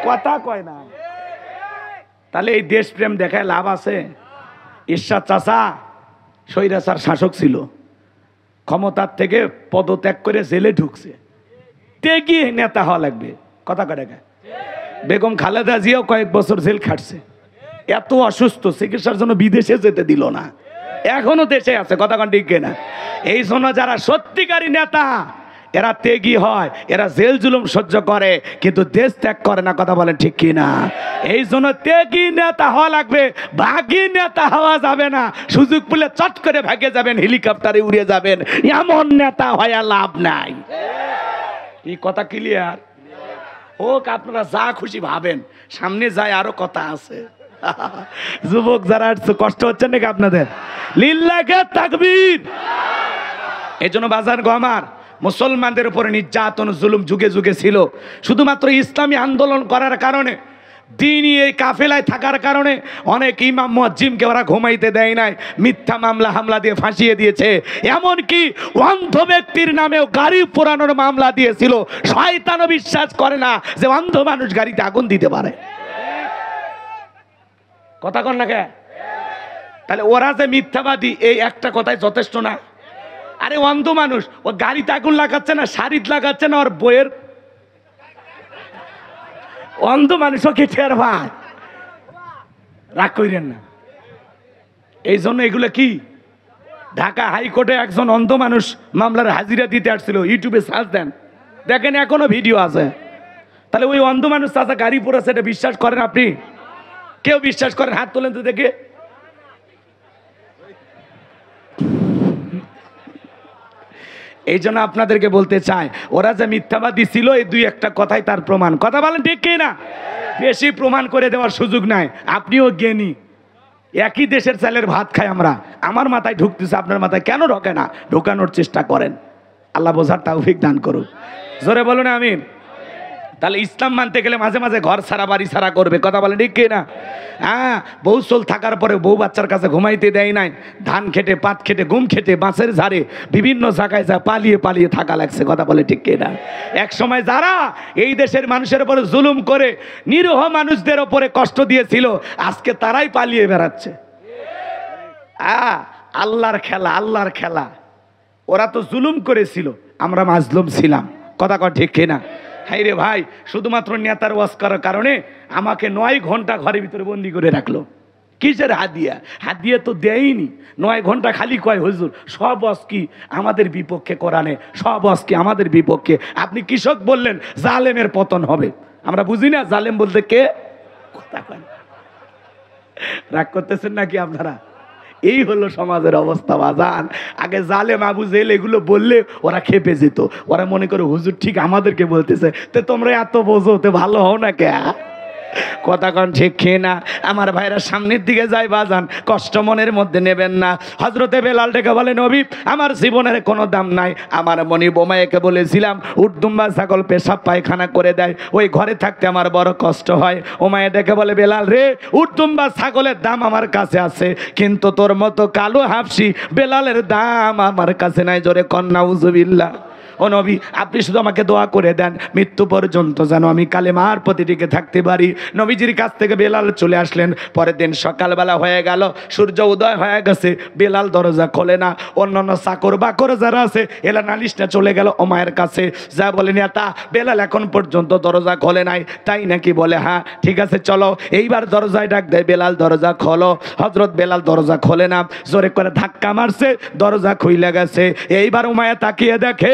কথা কয় না। তাহলে এই দেশপ্রেম দেখায় লাভ আছে? ঈশ্বর চাচা স্বৈরাচার শাসক ছিল, ক্ষমতার থেকে পদত্যাগ করে জেলে ঢুকছে, ত্যাগী নেতা হওয়া লাগবে, কথা কয় না? বেগম খালেদা জিয়াও কয়েক বছর জেল খাটছে, এত অসুস্থ, চিকিৎসার জন্য বিদেশে যেতে দিল না, এখনো দেশে আছে, কথা কন ঠিক কিনা? এই জন্য যারা সত্যিকারী নেতা এরা ত্যাগী হয়, এরা জেল জুলুম সহ্য করে কিন্তু দেশ ত্যাগ করে না, কথা বলেন ঠিক কিনা? এই জন্য ত্যাগী নেতা হওয়া লাগবে, ভাগী নেতা হওয়া যাবে না। সুযোগ পেলে চট করে ভাগে যাবেন, হেলিকপ্টারে উড়ে যাবেন, এমন নেতা হয়ে লাভ নাই। এই কথা ক্লিয়ার হোক? আপনারা যা খুশি ভাবেন, সামনে যায় আরো কথা আছে, যুবক যারা আসছে কষ্ট হচ্ছে নাকি আপনাদের? লিল্লাহে তাকবীর। এই জন্য বাজার গো আমার, মুসলমানদের উপরে নির্যাতন জুলুম যুগে যুগে ছিল। শুধুমাত্র ইসলামী আন্দোলন করার কারণে, দিনই এই কাফেলায় থাকার কারণে অনেক ইমাম মুয়াজ্জিমকে ওরা ঘুমাইতে দেয় নাই, মিথ্যা মামলা হামলা দিয়ে ফাঁসিয়ে দিয়েছে। এমনকি অন্ধ ব্যক্তির নামেও গাড়ি পোড়ানোর মামলা দিয়েছিল। শয়তানও বিশ্বাস করে না যে অন্ধ মানুষ গাড়িতে আগুন দিতে পারে। কথা কন না কে? তাহলে ওরা যে মিথ্যাবাদী, এই একটা কথাই যথেষ্ট না? আরে অন্ধ মানুষ ও গাড়িতে আগুন লাগাচ্ছে না, শাড়িতে লাগাচ্ছে না, ওর বইয়ের অন্ধ মানুষও কে টের ভাই, রাগ কইরেন না। এই জন্য এগুলো কি, ঢাকা হাইকোর্টে একজন অন্ধ মানুষ মামলার হাজিরা দিতে আসছিল, ইউটিউবে সার্চ দেন, দেখেন এখনো ভিডিও আছে। তাহলে ওই অন্ধ মানুষ চাচা গাড়ি পড়েছে, এটা বিশ্বাস করেন আপনি? কেউ বিশ্বাস করেন? হাত তোলেন তো দেখে। এই জন্য আপনাদেরকে বলতে চাই, ওরা যে মিথ্যাবাদী ছিল এই দুই একটা কথাই তার প্রমাণ। কথা বলেন ঠিক কি না? বেশি প্রমাণ করে দেওয়ার সুযোগ নাই। আপনিও জ্ঞানী, একই দেশের চালের ভাত খাই আমরা। আমার মাথায় ঢুকতেছে, আপনার মাথায় কেন ঢোকে না? ঢোকানোর চেষ্টা করেন। আল্লাহ বোঝার তৌফিক দান করুন। জোরে বলুন আমিন। তাহলে ইসলাম মানতে গেলে মাঝে মাঝে ঘর ছাড়া বাড়ি ছাড়া করবে। কথা বলেন ঠিক কি না? হ্যাঁ, বউ চল থাকার পরে বউ বাচ্চার কাছে ঘুমাইতে দেয় নাই, ধান খেটে পাট খেটে ঘুম খেটে বাঁশের ঝাড়ে বিভিন্ন জায়গায় যা পালিয়ে পালিয়ে থাকা লাগছে। কথা বলে ঠিক কি না? এক সময় যারা এই দেশের মানুষের উপরে জুলুম করে নিরীহ মানুষদের উপরে কষ্ট দিয়েছিল, আজকে তারাই পালিয়ে বেড়াচ্ছে। আল্লাহর খেলা, আল্লাহর খেলা। ওরা তো জুলুম করেছিল, আমরা মাজলুম ছিলাম। কথা কর ঠিক কি না? হাই রে ভাই, শুধুমাত্র নেতার ওয়াজ করার কারণে আমাকে 9 ঘন্টা ঘরের ভিতরে বন্দি করে রাখলো। কিসের হাদিয়া? হাদিয়া তো দেয়নি। 9 ঘন্টা খালি কয় হুজুর সব ওয়াজ কি আমাদের বিপক্ষে, কোরআনে সব ওয়াজ কি আমাদের বিপক্ষে। আপনি কৃষক বললেন জালেমের পতন হবে, আমরা বুঝি না জালেম বলতে কে? কথা কয়, রাগ করতেছেন নাকি আপনারা? এই হলো সমাজের অবস্থা বাজান। আগে জালেম আবু জেল এগুলো বললে ওরা খেপে যেত, ওরা মনে করে হুজুর ঠিক আমাদেরকে বলতেছে, তো তোমরা এত বোঝো, তো ভালো হও না কে? কথা কন ঠিক খেয়ে না? আমার ভাইরা সামনের দিকে যায় বাজান, কষ্ট মনের মধ্যে নেবেন না। হজরতে বেলাল ডেকে বলে, নবী আমার জীবনের কোনো দাম নাই। আমার মনি বোমাইকে বলেছিলাম উটদুম্বা ছাগল পেশাব পায়খানা করে দেয়, ওই ঘরে থাকতে আমার বড় কষ্ট হয়। ওমায়ে ডেকে বলে, বেলাল রে, উটদুম্বা ছাগলের দাম আমার কাছে আছে, কিন্তু তোর মতো কালো হাফসি বেলালের দাম আমার কাছে নাই। জোরে কন্যা উজুবিল্লাহ। ও নবী, আপনি শুধু আমাকে দোয়া করে দেন মৃত্যু পর্যন্ত যেন আমি কালেমার প্রতি টিকে থাকতে পারি। নবীজির কাছ থেকে বেলাল চলে আসলেন। পরের দিন সকালবেলা হয়ে গেল, সূর্য উদয় হয়ে গেছে, বেলাল দরজা খোলে না। অন্যান্য চাকর বাকর যারা আছে এলা নালিশটা চলে গেল ওমায়ের কাছে, যা বলে নেতা বেলাল এখন পর্যন্ত দরজা খোলে নাই। তাই নাকি? বলে হ্যাঁ। ঠিক আছে চলো, এইবার দরজায় ডাক দেয়, বেলাল দরজা খোলো। হজরত বেলাল দরজা খোলে না, জোরে করে ধাক্কা মারছে, দরজা খুইলে গেছে। এইবার উমায়া তাকিয়ে দেখে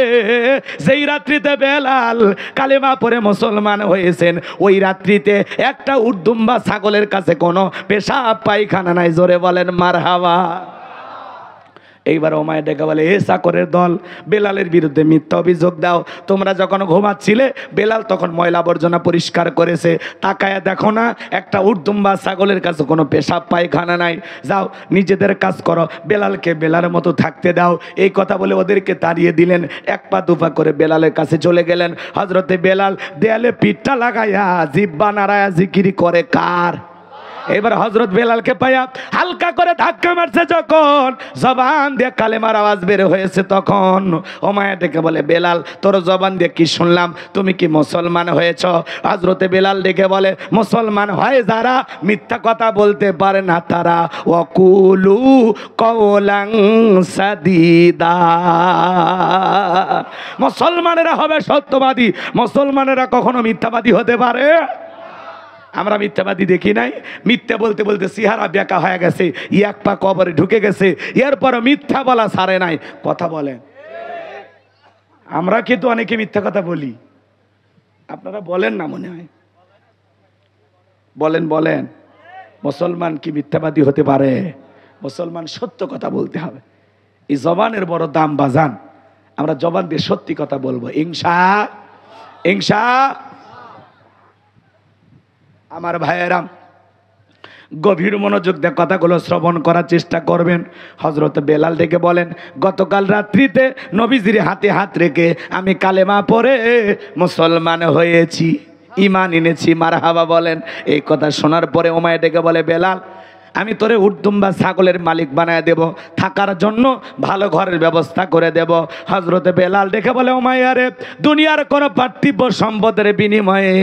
যেই রাত্রিতে বেলাল কালেমা পড়ে মুসলমান হয়েছেন, ওই রাত্রিতে একটা উটদুম্বা ছাগলের কাছে কোনো পেশাব পায়খানা নাই। জোরে বলেন মারহাবা। এইবার ওমায় ডেকে বলে, এ চাকরের দল, বেলালের বিরুদ্ধে মিথ্যা অভিযোগ দাও। তোমরা যখন ঘুমাচ্ছিলে বেলাল তখন ময়লা আবর্জনা পরিষ্কার করেছে, তাকায়া দেখো না একটা উটদুম্বা ছাগলের কাছে কোনো পেশাব পায়খানা নাই। যাও নিজেদের কাজ করো, বেলালকে বেলালের মতো থাকতে দাও। এই কথা বলে ওদেরকে তাড়িয়ে দিলেন। এক পা দুপা করে বেলালের কাছে চলে গেলেন। হজরতে বেলাল দেয়ালে পিঠটা লাগাইয়া জিব্বা নাড়ায়া জিকিরি করে কার? এবার হজরত বেলালকে পাইয়া হালকা করে ধাক্কা মারছে, যখন জবান দিয়ে কালেমার আওয়াজ বের হয়েছে, তখন ওমায়া ডেকে বলে, বেলাল তোর জবান দিয়ে কি শুনলাম, তুমি কি মুসলমান হয়েছ? হজরতে বেলাল ডেকে বলে, মুসলমান হয় যারা মিথ্যা কথা বলতে পারে না তারা, ওয়াকুলু কওলান সাদিদা। মুসলমানেরা হবে সত্যবাদী, মুসলমানেরা কখনো মিথ্যাবাদী হতে পারে? আমরা মিথ্যাবাদী দেখি নাই? মিথ্যা বলতে বলতে চেহারা বেঁকা হয়ে গেছে, এক পা কবরে ঢুকে গেছে, এরপরও মিথ্যা বলা ছাড়ে নাই। কথা বলেন। আমরা কিন্তু অনেকে মিথ্যা কথা বলি, আপনারা বলেন না মনে হয়? বলেন বলেন। মুসলমান কি মিথ্যাবাদী হতে পারে? মুসলমান সত্য কথা বলতে হবে। এই জবানের বড় দাম বাজান। আমরা জবান দিয়ে সত্যি কথা বলবো ইনশা। আমার ভাইয়েরা, গভীর মনোযোগ দিয়ে কথাগুলো শ্রবণ করার চেষ্টা করবেন। হযরত বেলাল ডেকে বলেন, গতকাল রাত্রিতে নবীজির হাতে হাত রেখে আমি কালেমা পড়ে মুসলমান হয়েছি, ঈমান এনেছি। মারহাবা বলেন। এই কথা শোনার পরে উমাইয়া ডেকে বলে, বেলাল আমি তোরে উটদুম্বা ছাগলের মালিক বানায় দেব, থাকার জন্য ভালো ঘরের ব্যবস্থা করে দেব। হযরতে বেলাল দেখে বলে, উমাইয়া রে, দুনিয়ার কোনো পার্থিব সম্পদের বিনিময়ে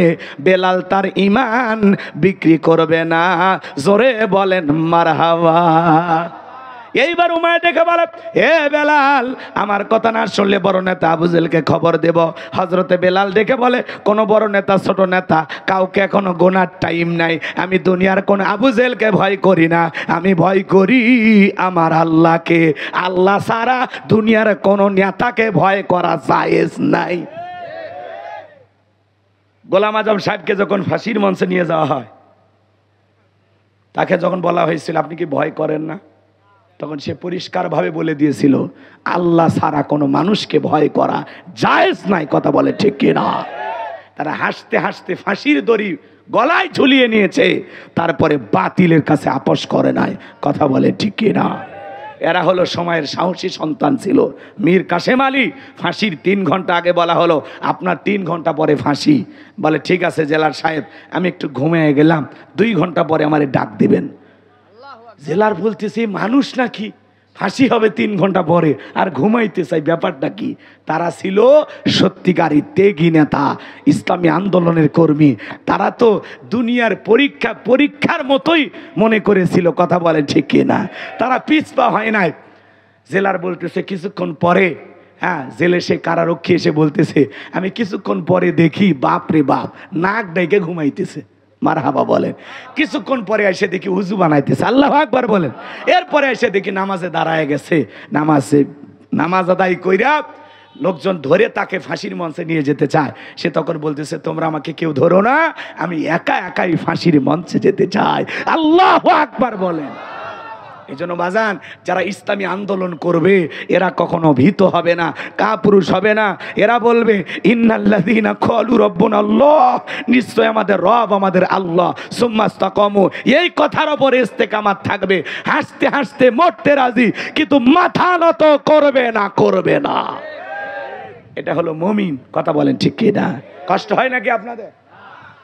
বেলাল তার ঈমান বিক্রি করবে না। জোরে বলেন মারহাবা। এইবার উমাইয়া ডেকে বলে, এ বেলাল, আমার কথা না শুনলে বড় নেতা আবু জেহেলকে খবর দেব। হযরতে বেলাল ডেকে বলে, কোন বড় নেতা ছোট নেতা কাউকে এখনো গোনার টাইম নাই। আমি দুনিয়ার কোন আবু জেহেলকে ভয় করি না, আমি ভয় করি আমার আল্লাহকে। আল্লাহ ছাড়া দুনিয়ার কোন নেতাকে ভয় করা জায়েজ নাই। গোলাম আজম সাহেবকে যখন ফাঁসির মঞ্চে নিয়ে যাওয়া হয়, তাকে যখন বলা হয়েছিল আপনি কি ভয় করেন না, তখন সে পরিষ্কারভাবে বলে দিয়েছিল, আল্লাহ ছাড়া কোনো মানুষকে ভয় করা জায়েজ নাই। কথা বলে ঠিক কিনা? তারা হাসতে হাসতে ফাঁসির দড়ি গলায় ঝুলিয়ে নিয়েছে, তারপরে বাতিলের কাছে আপোষ করে নাই। কথা বলে ঠিক কিনা? এরা হলো সময়ের সাহসী সন্তান ছিল। মীর কাসেম আলী ফাঁসির 3 ঘন্টা আগে বলা হলো, আপনার 3 ঘন্টা পরে ফাঁসি। বলে ঠিক আছে জেলার সাহেব, আমি একটু ঘুমিয়ে গেলাম, 2 ঘন্টা পরে আমারে ডাক দিবেন। জেলার বলতেছে মানুষ নাকি, ফাঁসি হবে 3 ঘন্টা পরে আর ঘুমাইতে চাই, ব্যাপারটা কি? তারা ছিল সত্যিকারী ত্যাগী নেতা, ইসলামী আন্দোলনের কর্মী। তারা তো দুনিয়ার পরীক্ষার মতোই মনে করেছিল। কথা বলে ঠিক না? তারা পিছপা হয় নাই। জেলার বলতেছে কিছুক্ষণ পরে, হ্যাঁ, জেলে সে কারারক্ষী এসে বলতেছে, আমি কিছুক্ষণ পরে দেখি বাপ রে বাপ, নাক ডেকে ঘুমাইতেছে। মারহাবা বলেন। কিছুক্ষণ পরে এসে দেখি উজু বানাইতেছে। আল্লাহু আকবার বলেন। এরপরে এসে দেখি নামাজে দাঁড়ায় গেছে। নামাজ আদায় কইরা লোকজন ধরে তাকে ফাঁসির মঞ্চে নিয়ে যেতে চায়। সে তখন বলতেছে, তোমরা আমাকে কেউ ধরো না, আমি একা একাই ফাঁসির মঞ্চে যেতে চাই। আল্লাহু আকবার বলেন। এই জন্য বাজান, যারা ইসলামী আন্দোলন করবে এরা কখনো ভীত হবে না, কাপুরুষ হবে না। এরা বলবে, ইন্নাল্লাযীনা ক্বালু রাব্বুনাল্লাহ, নিশ্চয় আমাদের রব আমাদের আল্লাহ, সুম্মাস্তাকামু, এই কথার উপর ইস্তেকামাত থাকবে। হাসতে হাসতে মরতে রাজি, কিন্তু মাথা নত করবে না। এটা হলো মুমিন। কথা বলেন ঠিক কি না? কষ্ট হয় নাকি আপনাদের?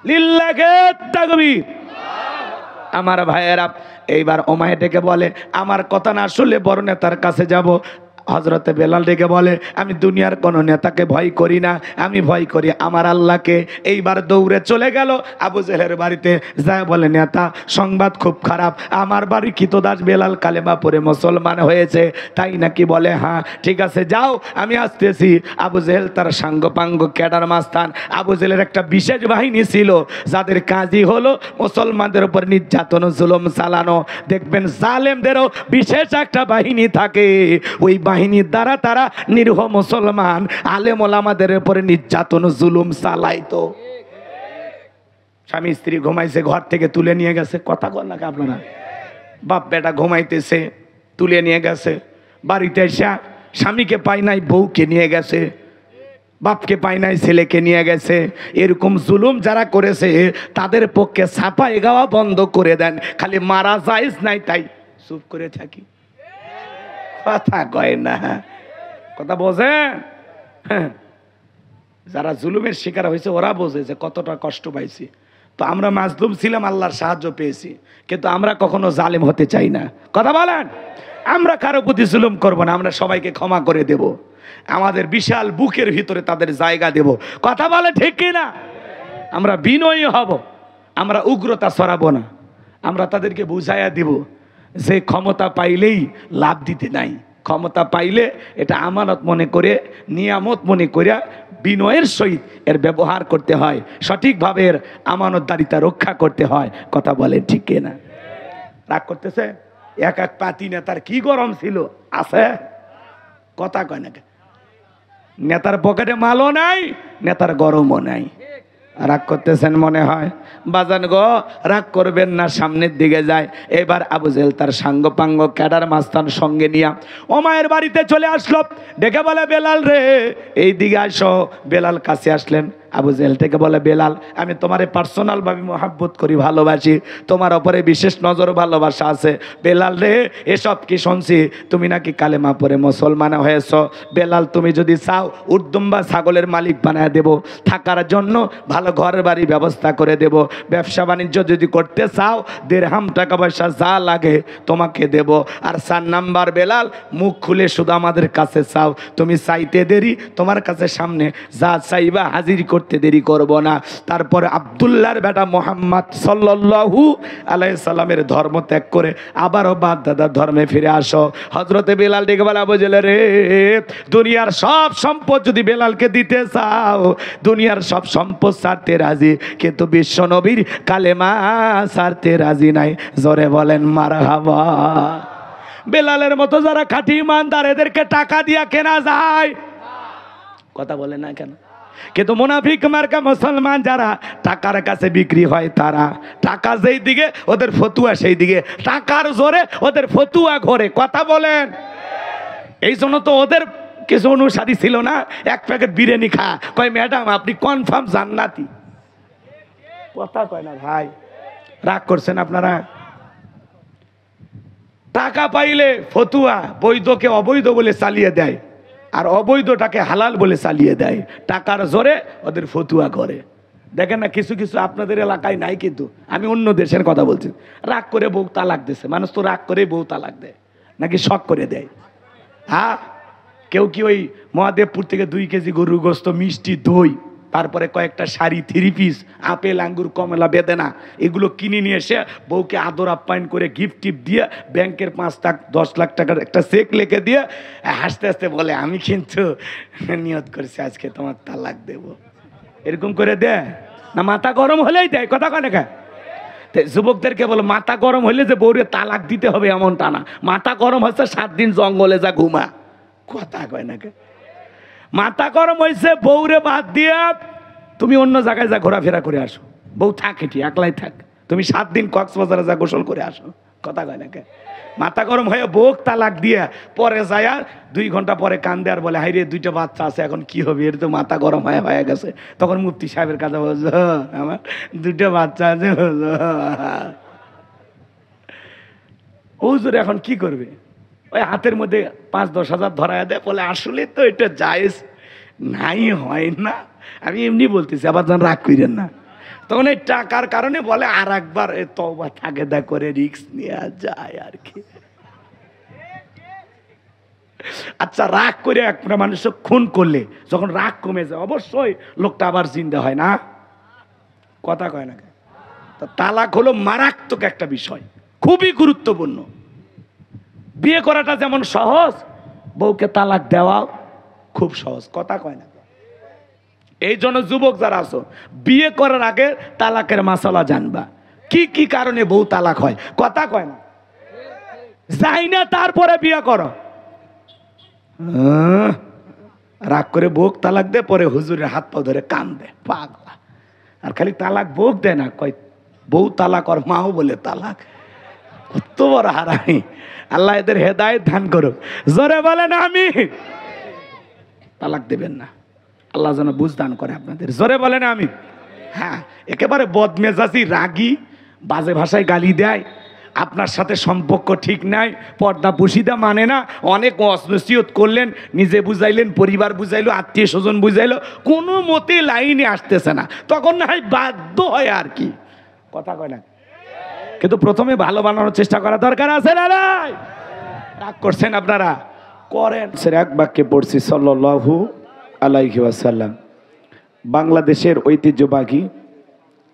লিল্লাহি তাকবীর। আমার ভাইয়েরা, এইবার উমাইয়া ডেকে বলে, আমার কথা না শুনলে বড় নেতার কাছে যাব। হযরতে বেলাল ডেকে বলে, আমি দুনিয়ার কোন নেতাকে ভয় করি না, আমি ভয় করি আমার আল্লাহকে। এইবার দৌড়ে চলে গেল আবু জেহেলের বাড়িতে, যায় বলে, নেতা সংবাদ খুব খারাপ, আমার বাড়ি কৃতদাস বেলাল কালেমা পড়ে মুসলমান হয়েছে। তাই নাকি? বলে হ্যাঁ। ঠিক আছে, যাও, আমি আসতেছি। আবু জেহেল তার সাঙ্গপাঙ্গ ক্যাডার মাস্তান। আবু জেহেলের একটা বিশেষ বাহিনী ছিল, যাদের কাজই হলো মুসলমানদের উপর নির্যাতন জুলুম চালানো। দেখবেন জালেমদেরও বিশেষ একটা বাহিনী থাকে, ওই বাহিনীর দ্বারা তারা নিরীহ মুসলমান আলেম ওলামাদের উপরে নির্যাতন জুলুম চালাইতো। স্বামী স্ত্রী ঘুমাইছে, ঘর থেকে তুলে নিয়ে গেছে। কথা বল না আপনারা? বাপ বেটা ঘুমাইতেছে, তুলে নিয়ে গেছে। বাড়িতে এসে স্বামীকে পাই নাই, বউকে নিয়ে গেছে। বাপকে পাই নাই, ছেলেকে নিয়ে গেছে। এরকম জুলুম যারা করেছে তাদের পক্ষে ছাপাই গাওয়া বন্ধ করে দেন। খালি মারা জায়েজ নাই তাই চুপ করে থাকি। কথা কয় না, কথা বোঝেন? যারা জুলুমের শিকার হয়েছে ওরা বোঝে যে কতটা কষ্ট পাইছি। তো আমরা মাজলুম ছিলাম, আল্লাহর সাহায্য পেয়েছি, কিন্তু আমরা কখনো জালেম হতে চাই না। কথা বলেন। আমরা কারো প্রতি জুলুম করবো না, আমরা সবাইকে ক্ষমা করে দেব। আমাদের বিশাল বুকের ভিতরে তাদের জায়গা দেব। কথা বলে ঠিক কিনা? আমরা বিনয়ী হব, আমরা উগ্রতা ছড়াবো না। আমরা তাদেরকে বুঝাইয়া দিব যে ক্ষমতা পাইলেই লাভ দিতে নাই, ক্ষমতা পাইলে এটা আমানত মনে করে, নিয়ামত মনে করে বিনয়ের সহিত এর ব্যবহার করতে হয়, সঠিকভাবে এর আমানতদারিতা রক্ষা করতে হয়। কথা বলে ঠিক কিনা? রাগ করতেছে? এক পাতি নেতার কি গরম ছিল আছে? কথা কয় না। নেতার পকেটে মালও নাই, নেতার গরমও নাই। রাগ করতেছেন মনে হয়? বাজান গো, রাগ করবেন না, সামনের দিকে যায়। এবার আবু জেহেল তার সাঙ্গপাঙ্গ ক্যাডার মাস্তান সঙ্গে নিয়ে উমাইয়ার বাড়িতে চলে আসলো। ডেকে বলে, বেলাল রে, এই দিকে আসো। বেলাল কাছে আসলেন, আবু জেহেল থেকে বলে, বেলাল আমি তোমারে পার্সোনালভাবে মহাব্বত করি, ভালোবাসি, তোমার ওপরে বিশেষ নজর ভালোবাসা আছে। বেলাল রে, এসব কি শুনছি, তুমি নাকি কালেমা পড়ে মুসলমান হয়েছ। বেলাল তুমি যদি চাও উর্দুম্বা ছাগলের মালিক বানায় দেব, থাকার জন্য ভালো ঘর বাড়ি ব্যবস্থা করে দেব, ব্যবসা বাণিজ্য যদি করতে চাও দেড়হাম টাকা পয়সা যা লাগে তোমাকে দেব। আর 4 নাম্বার বেলাল, মুখ খুলে শুধু আমাদের কাছে চাও, তুমি চাইতে দেরি, তোমার কাছে সামনে যা চাইবা হাজির করতে দেরি করব না। তারপরে আব্দুল্লাহর বেটা মোহাম্মদ সাল্লাল্লাহু আলাইহি সাল্লামের ধর্ম ত্যাগ করে আবারও বাপ দাদার ধর্মে ফিরে আসো। হযরতে বেলাল ডেকে বলে, আবু জেহেল রে, দুনিয়ার সব সম্পদ যদি বেলালকে দিতে চাও, দুনিয়ার সব সম্পদ ছাড়তে রাজি, কিন্তু বিশ্ব নবীর কালেমা ছাড়তে রাজি নাই। জোরে বলেন মারহাবা। বেলালের মতো যারা খাঁটি ইমানদার, এদেরকে টাকা দিয়া কেনা যায়? কথা বলে না কেন? কিন্তু মুনাফিক মার্কা মুসলমান যারা টাকার কাছে বিক্রি হয়, তারা টাকা যেই দিকে ওদের ফতুয়া সেই দিকে, টাকার জোরে ওদের ফতুয়া ঘরে। কথা বলেন। এই জন্য তো ওদের কিছু অনুসারী ছিল না, এক প্যাকেট বিরিয়ানি খা, কয় ম্যাডাম আপনি কনফার্ম জান্নাতি। কথা কয় না ভাই, রাগ করছেন আপনারা? টাকা পাইলে ফতুয়া, বৈধকে অবৈধ বলে চালিয়ে দেয়, আর অবৈধটাকে হালাল বলে চালিয়ে দেয়। টাকার জোরে ওদের ফতুয়া করে। দেখেন না, কিছু কিছু আপনাদের এলাকায় নাই, কিন্তু আমি অন্য দেশের কথা বলছি। রাগ করে বউ তালাক দিছে, মানুষ তো রাগ করে বউ তালাক দেয় নাকি শখ করে দেয়? হ্যাঁ, কেউ কি ওই মহাদেবপুর থেকে 2 কেজি গরুর গোস্ত, মিষ্টি, দই, তারপরে কয়েকটা শাড়ি, 3 পিস, আপেল, আঙ্গুর, কমলা, বেদানা, এগুলো কিনে নিয়ে এসে বউকে আদর আপ্যায়ন করে গিফট টিফট দিয়ে ব্যাংকের 5 লাখ 10 লাখ টাকার একটা চেক লিখে দিয়ে হাসতে হাসতে বলে, আমি কিন্তু নিয়ত করছি আজকে তোমার তালাক দেব। এরকম করে দেয় না? মাথা গরম হলেই দেয়। কথা কয় না? যুবকদেরকে বলো, মাথা গরম হলে যে বউরে তালাক দিতে হবে এমনটা না। মাথা গরম হচ্ছে 7 দিন জঙ্গলে যা ঘুমা। কথা কয় না? মাথা গরম হয়েছে বউরে বাদ দিয়া তুমি অন্য জায়গায় যা ঘোরাফেরা করে আসো। বউ থাক, এটি একলাই থাক, তুমি 7 দিন কক্সবাজারে যা গোসল করে আসো। কথা কয় না? মাথা গরম হয়ে বউক তালাক দিয়া পরে যায় 2 ঘন্টা পরে কান্দে আর বলে, হাই রে 2টা বাচ্চা আছে, এখন কি হবে? এর তো মাথা গরম হয়ে গেছে। তখন মুফতি সাহেবের কাছে বলছো, আমার 2টা বাচ্চা আছে, হুজুর এখন কি করবে? ওই হাতের মধ্যে 5-10 হাজার ধরায় দেয়, বলে আসলে তো এটা জায়েজ নাই, হয় না, আমি এমনি বলতেছি, আবার যেন রাগ করেন না। তখন এই টাকার কারণে বলে আর একবার তওবা তাকেদা করে রিস্ক নেওয়া যায় আর কি। আচ্ছা, রাগ করে একটা মানুষ খুন করলে যখন রাগ কমে যায়, অবশ্যই লোকটা আবার জিন্দা হয় না? কথা কয় না? তো তালাক হলো মারাত্মক একটা বিষয়, খুবই গুরুত্বপূর্ণ। বিয়ে করাটা যেমন সহজ, বউকে তালাক দেওয়াও খুব সহজ। কথা কয় না? এই জন্য যুবক যারা আছো, বিয়ে করার আগে তালাকের মাসালা জানবা, কি কি কারণে বউ তালাক হয়। কথা কয় না? যাই না তারপরে বিয়ে করো। রাগ করে বউ তালাক দে, পরে হুজুরের হাত পা ধরে কান্দে, পাগলা। আর খালি তালাক বউ দেয় না, কয় বউ তালাক আর মাও বলে তালাক। কত বড় হারামি! আল্লাহ এদের হেদায়েত দান করুক। জোরে বলেন আমিন। তালাক দেবেন না, আল্লাহ যেন বুঝ দান করে আপনাদের। জোরে বলেন আমিন। হ্যাঁ, একেবারে বদমেজাজি, রাগী, বাজে ভাষায় গালি দেয়, আপনার সাথে সম্পর্ক ঠিক নাই, পর্দা পুশিদা মানে না, অনেক অনসিহত করলেন, নিজে বুঝাইলেন, পরিবার বুঝাইলো, আত্মীয় স্বজন বুঝাইলো, কোনো মতে লাইনে আসতেছে না, তখন না হয় বাধ্য হয় আর কি। কথা কয় না? কিন্তু প্রথমে ভালো বানানোর চেষ্টা করা দরকার আছে না? রাগ করছেন আপনারা? করেন। এক বাক্যে পড়ছি, সাল্লাল্লাহু আলাইহি ওয়াসাল্লাম। বাংলাদেশের ঐতিহ্যবাহী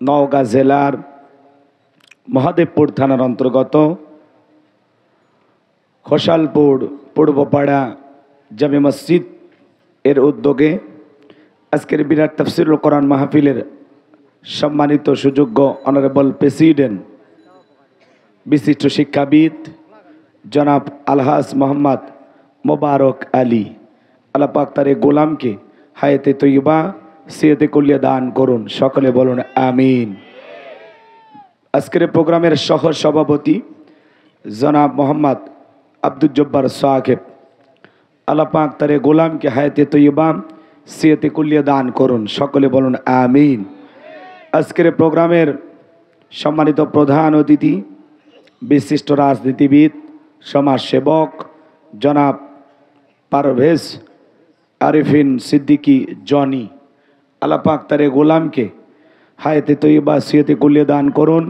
নওগাঁ জেলার মহাদেবপুর থানার অন্তর্গত খোসালপুর পূর্বপাড়া জামে মসজিদ এর উদ্যোগে আজকের বিরাট তাফসীরুল কোরআন মাহফিলের সম্মানিত সুযোগ্য অনারেবল প্রেসিডেন্ট, বিশিষ্ট শিক্ষাবিদ জনাব আলহাজ মোহাম্মদ মোবারক আলী, আল্লাহ পাক তার এই গোলামকে হায়াতে তৈয়বা সিয়াতে কুলিয়া দান করুন। সকলে বলুন আমিন। আজকের প্রোগ্রামের সহ সভাপতি জনাব মোহাম্মদ আব্দুল জব্বার সাহেব, আল্লাহ পাক তার এই গোলামকে হায়াতে তৈয়বা সিয়াতে কুল্লিয়া দান করুন, সকলে বলুন আমিন। আজকের প্রোগ্রামের সম্মানিত প্রধান অতিথি, বিশিষ্ট রাজনীতিবিদ, সমাজসেবক জনাব পারভেজ আরিফিন সিদ্দিকী জনি, আল্লাহ পাক তার গোলামকে হায়াতে তৈয়বা সিয়াতে কুল্লিয়া দান করুন,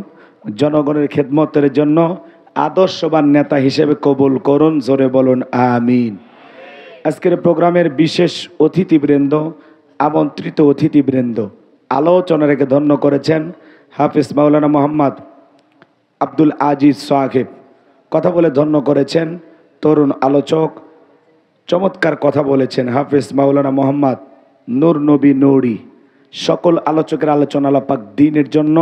জনগণের খেদমতের জন্য আদর্শবান নেতা হিসেবে কবুল করুন, জোরে বলুন আমিন। আজকের প্রোগ্রামের বিশেষ অতিথিবৃন্দ, আমন্ত্রিত অতিথিবৃন্দ, আলোচনা রেখে ধন্য করেছেন হাফিজ মাওলানা মোহাম্মদ আব্দুল আজিজ সাহেব, কথা বলে ধন্য করেছেন তরুণ আলোচক, চমৎকার কথা বলেছেন হাফিজ মাওলানা মোহাম্মদ নূর নবী নূরি। সকল আলোচকের আলোচনা আল্লাহ পাক দ্বীনের জন্য,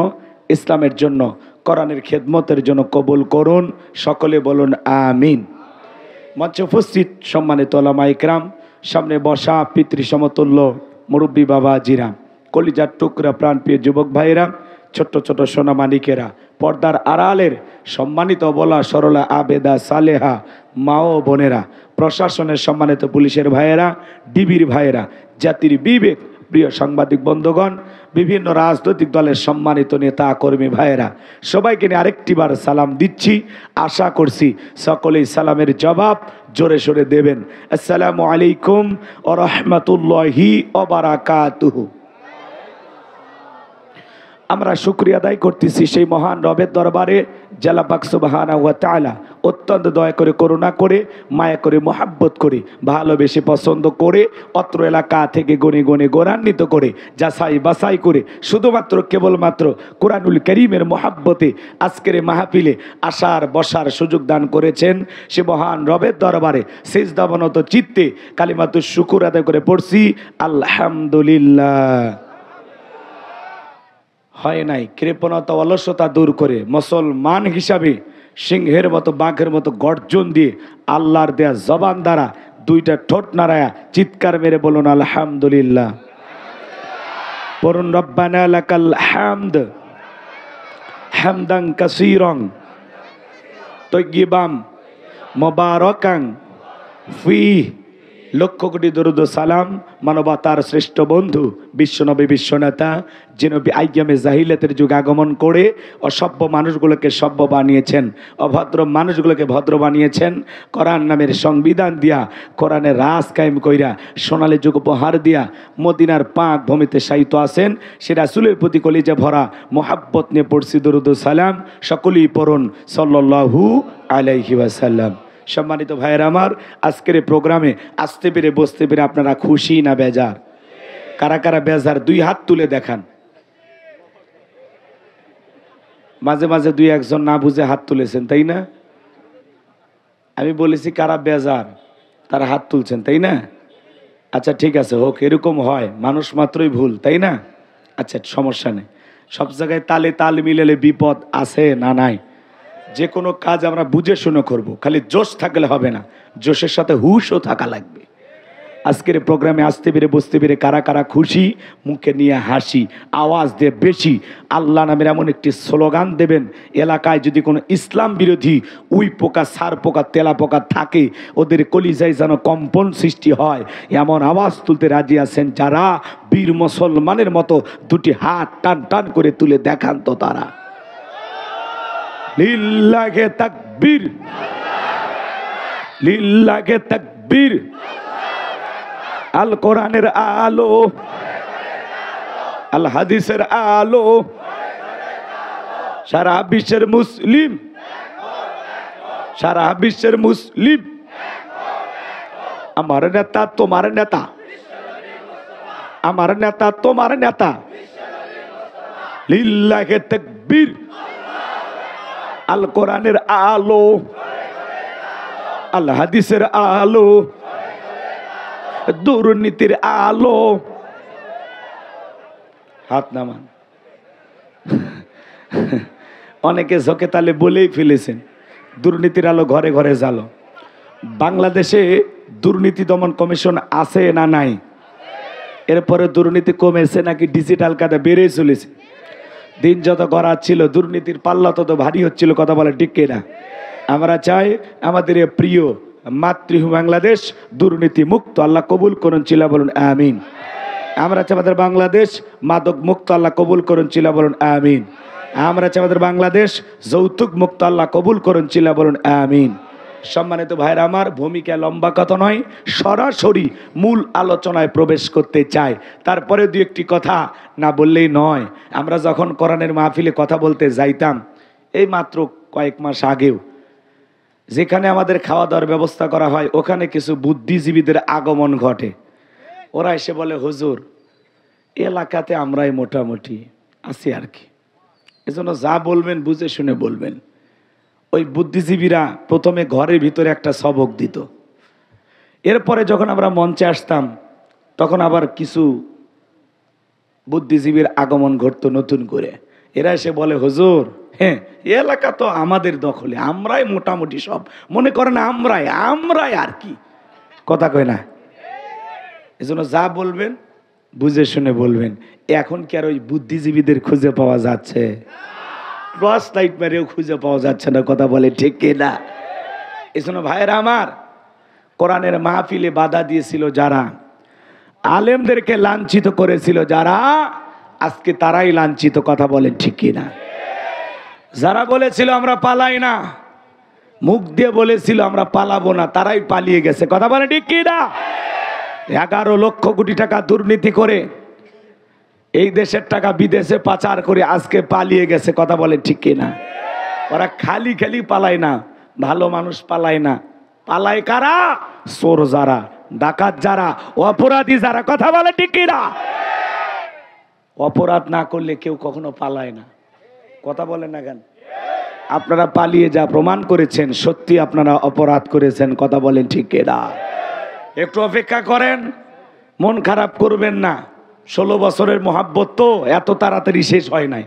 ইসলামের জন্য, কোরআনের খেদমতের জন্য কবুল করুন, সকলে বলুন আমিন। মঞ্চে উপস্থিত সম্মানিত ওলামা ইকরাম, সামনে বসা পিতৃ সমতুল্য মুরব্বী বাবা জিরা, কলিজার টুকরা প্রাণপ্রিয় যুবক ভাইয়েরা, ছোট্ট ছোট সোনামানিকেরা, পর্দার আড়ালের সম্মানিত বলা সরলা আবেদা সালেহা মা ও বোনেরা, প্রশাসনের সম্মানিত পুলিশের ভাইয়েরা, ডিবির ভাইয়েরা, জাতির বিবেক প্রিয় সাংবাদিক বন্ধুগণ, বিভিন্ন রাজনৈতিক দলের সম্মানিত নেতা কর্মী ভাইয়েরা, সবাইকে নিয়ে আরেকটিবার সালাম দিচ্ছি। আশা করছি সকলেই সালামের জবাব জোরে সোরে দেবেন। আসসালামু আলাইকুম ওয়া রাহমাতুল্লাহি ওয়া বারাকাতুহু। আমরা শুকরিয়া আদায় করতেছি সেই মহান রবের দরবারে, জাল্লা পাক সুবহানাহু ওয়া তাআলা অত্যন্ত দয়া করে, করুণা করে, মায়া করে, মহাব্বত করে, ভালোবেসে, পছন্দ করে, অত্র এলাকা থেকে গনে গনে গৌরান্বিত করে, যাচাই বাছাই করে, শুধুমাত্র কেবলমাত্র কোরআনুল কারীমের মহাব্বতে আজকের মাহফিলে আসার বসার সুযোগ দান করেছেন। সে মহান রবের দরবারে সিজদাবনত চিত্তে কালিমাতুশ শুকুর আদায় করে পড়ছি আলহামদুলিল্লাহ। হয় নাই কৃপণতা অলসতা দূর করে মুসলমান হিসাবে সিংহের মতো বাঘের মতো গর্জন দিয়ে আল্লাহর দেয়া জবান দ্বারা দুইটা ঠোঁট নাড়ায়া চিৎকার মেরে বলুন আলহামদুলিল্লাহ। পড়ুন রব্বানা লাকাল হামদ হামদান কাসীরান তাইয়্যিবান মুবারাকান ফীহি। লক্ষ কোটি দরুদ ও সালাম মানবতার শ্রেষ্ঠ বন্ধু বিশ্বনবী, বিশ্বনেতা, যে নবী আইয়ামে জাহিলিয়াতের যুগ আগমন করে অসভ্য মানুষগুলোকে সভ্য বানিয়েছেন, অভদ্র মানুষগুলোকে ভদ্র বানিয়েছেন, কোরআন নামের সংবিধান দিয়া, কোরআনের রাজ কায়েম কইরা, সোনালী যুগ উপহার দিয়া মদিনার পাক ভূমিতে শায়িত আছেন। সে রাসূলের প্রতি কলিজা ভরা মোহাব্বত নিয়ে পড়ছি দরুদ ও সালাম। সকলেই পড়ুন সাল্লাল্লাহু আলাইহি ওয়াসাল্লাম। সম্মানিত ভাইয়েরা আমার, আজকের প্রোগ্রামে আসতে পেরে বসতে পেরে আপনারা খুশি না বেজার? কারা কারা বেজার দুই হাত তুলে দেখান। মাঝে মাঝে দুই একজন না বুঝে হাত তুলেছেন, তাই না? আমি বলেছি কারা বেজার তারা হাত তুলছেন, তাই না? আচ্ছা ঠিক আছে, হোক, এরকম হয়, মানুষ মাত্রই ভুল, তাই না? আচ্ছা সমস্যা নেই, সব জায়গায় তালে তাল মিলালে বিপদ আছে না নাই? যে কোনো কাজ আমরা বুঝে শুনে করব, খালি জোশ থাকলে হবে না, জোশের সাথে হুশও থাকা লাগবে। আজকের প্রোগ্রামে আসতে পেরে বসতে পেরে কারা কারা খুশি, মুখে নিয়ে হাসি, আওয়াজ দিয়ে বেশি আল্লাহ নামের এমন একটি স্লোগান দেবেন, এলাকায় যদি কোনো ইসলাম বিরোধী উই পোকা, সার পোকা, তেলা পোকা থাকে, ওদের কলিজায় যেন কম্পন সৃষ্টি হয়, এমন আওয়াজ তুলতে রাজি আছেন যারা? বীর মুসলমানের মতো দুটি হাত টান টান করে তুলে দেখান তো তারা। লিল্লাহে তাকবীর, লিল্লাহে তাকবীর। আল কোরআনের আলো, আল হাদিসের আলো, সারা বিশ্বের মুসলিম, সারা বিশ্বের মুসলিম। আমার নেতা তোমার নেতা, আমার নেতা তোমার নেতা। লিল্লাহে তাকবীর। আল কোরআনের আলো, আল হাদিসের আলো, দুর্নীতির আলো। হাত নামান। অনেকে ঝোঁকে তালে বলেই ফেলেছেন দুর্নীতির আলো ঘরে ঘরে জ্বালো। বাংলাদেশে দুর্নীতি দমন কমিশন আছে না নাই? এরপরে দুর্নীতি কমেছে নাকি ডিজিটাল কাদা বেড়ে চলেছে? দিন যত গড়াচ্ছিল দুর্নীতির পাল্লা তত ভারী হচ্ছিল, কথা বলে ঠিক কিনা? আমরা চাই আমাদের প্রিয় মাতৃভূমি বাংলাদেশ দুর্নীতি মুক্ত আল্লাহ কবুল করুন, চিল্লা বলুন আমিন। আমরা চাই আমাদের বাংলাদেশ মাদক মুক্ত আল্লাহ কবুল করুন, চিল্লা বলুন আমিন। আমরা চাই আমাদের বাংলাদেশ যৌতুক মুক্ত আল্লাহ কবুল করুন, চিল্লা বলুন আমিন। সম্মানিত ভাইরা আমার, ভূমিকা লম্বা কথা নয়, সরাসরি মূল আলোচনায় প্রবেশ করতে চাই। তারপরে দু একটি কথা না বললেই নয়। আমরা যখন কোরআনের মাহফিলে কথা বলতে যাইতাম, এই মাত্র কয়েক মাস আগেও, যেখানে আমাদের খাওয়া দাওয়ার ব্যবস্থা করা হয়, ওখানে কিছু বুদ্ধিজীবীদের আগমন ঘটে। ওরা এসে বলে, হুজুর এলাকাতে আমরাই মোটামুটি আছি আর কি, এজন্য যা বলবেন বুঝে শুনে বলবেন। ওই বুদ্ধিজীবীরা প্রথমে ঘরের ভিতরে একটা সবক দিত, এরপরে যখন আমরা মঞ্চে আসতাম তখন আবার কিছু বুদ্ধিজীবীর আগমন ঘটতো নতুন করে। এরা এসে বলে, হুজুর হ্যাঁ এলাকা তো আমাদের দখলে, আমরাই মোটামুটি সব, মনে করেন আমরাই আর কি, কথা কয় না। এজন্য যা বলবেন বুঝে শুনে বলবেন। এখন কি আর ওই বুদ্ধিজীবীদের খুঁজে পাওয়া যাচ্ছে? টর্চ লাইট মেরেও খুঁজে পাওয়া যাচ্ছে না, কথা বলে ঠিক কিনা? এজন্য ভাইরা আমার, কোরআনের মাহফিলে বাধা দিয়েছিল যারা, আলেমদেরকে লাঞ্ছিত করেছিল যারা, আজকে তারাই লাঞ্ছিত, কথা বলেন ঠিক কিনা? যারা বলেছিল আমরা পালাই না, মুখ দিয়ে বলেছিল আমরা পালাবো না, তারাই পালিয়ে গেছে, কথা বলেন ঠিক কিনা? 11 লক্ষ কোটি টাকা দুর্নীতি করে এই দেশের টাকা বিদেশে পাচার করে আজকে পালিয়ে গেছে, কথা বলেন ঠিক কিনা? ওরা খালি খালি পালায় না, ভালো মানুষ পালায় না, পালায় কারা? চোর যারা, ডাকাত যারা, অপরাধী যারা, কথা বলে ঠিক কিনা? অপরাধ না করলে কেউ কখনো পালায় না, কথা বলেন না কেন? আপনারা পালিয়ে যা প্রমাণ করেছেন, সত্যি আপনারা অপরাধ করেছেন, কথা বলেন ঠিক কিনা? একটু অপেক্ষা করেন, মন খারাপ করবেন না। 16 বছরের মহাব্বত তো এত তাড়াতাড়ি শেষ হয় নাই।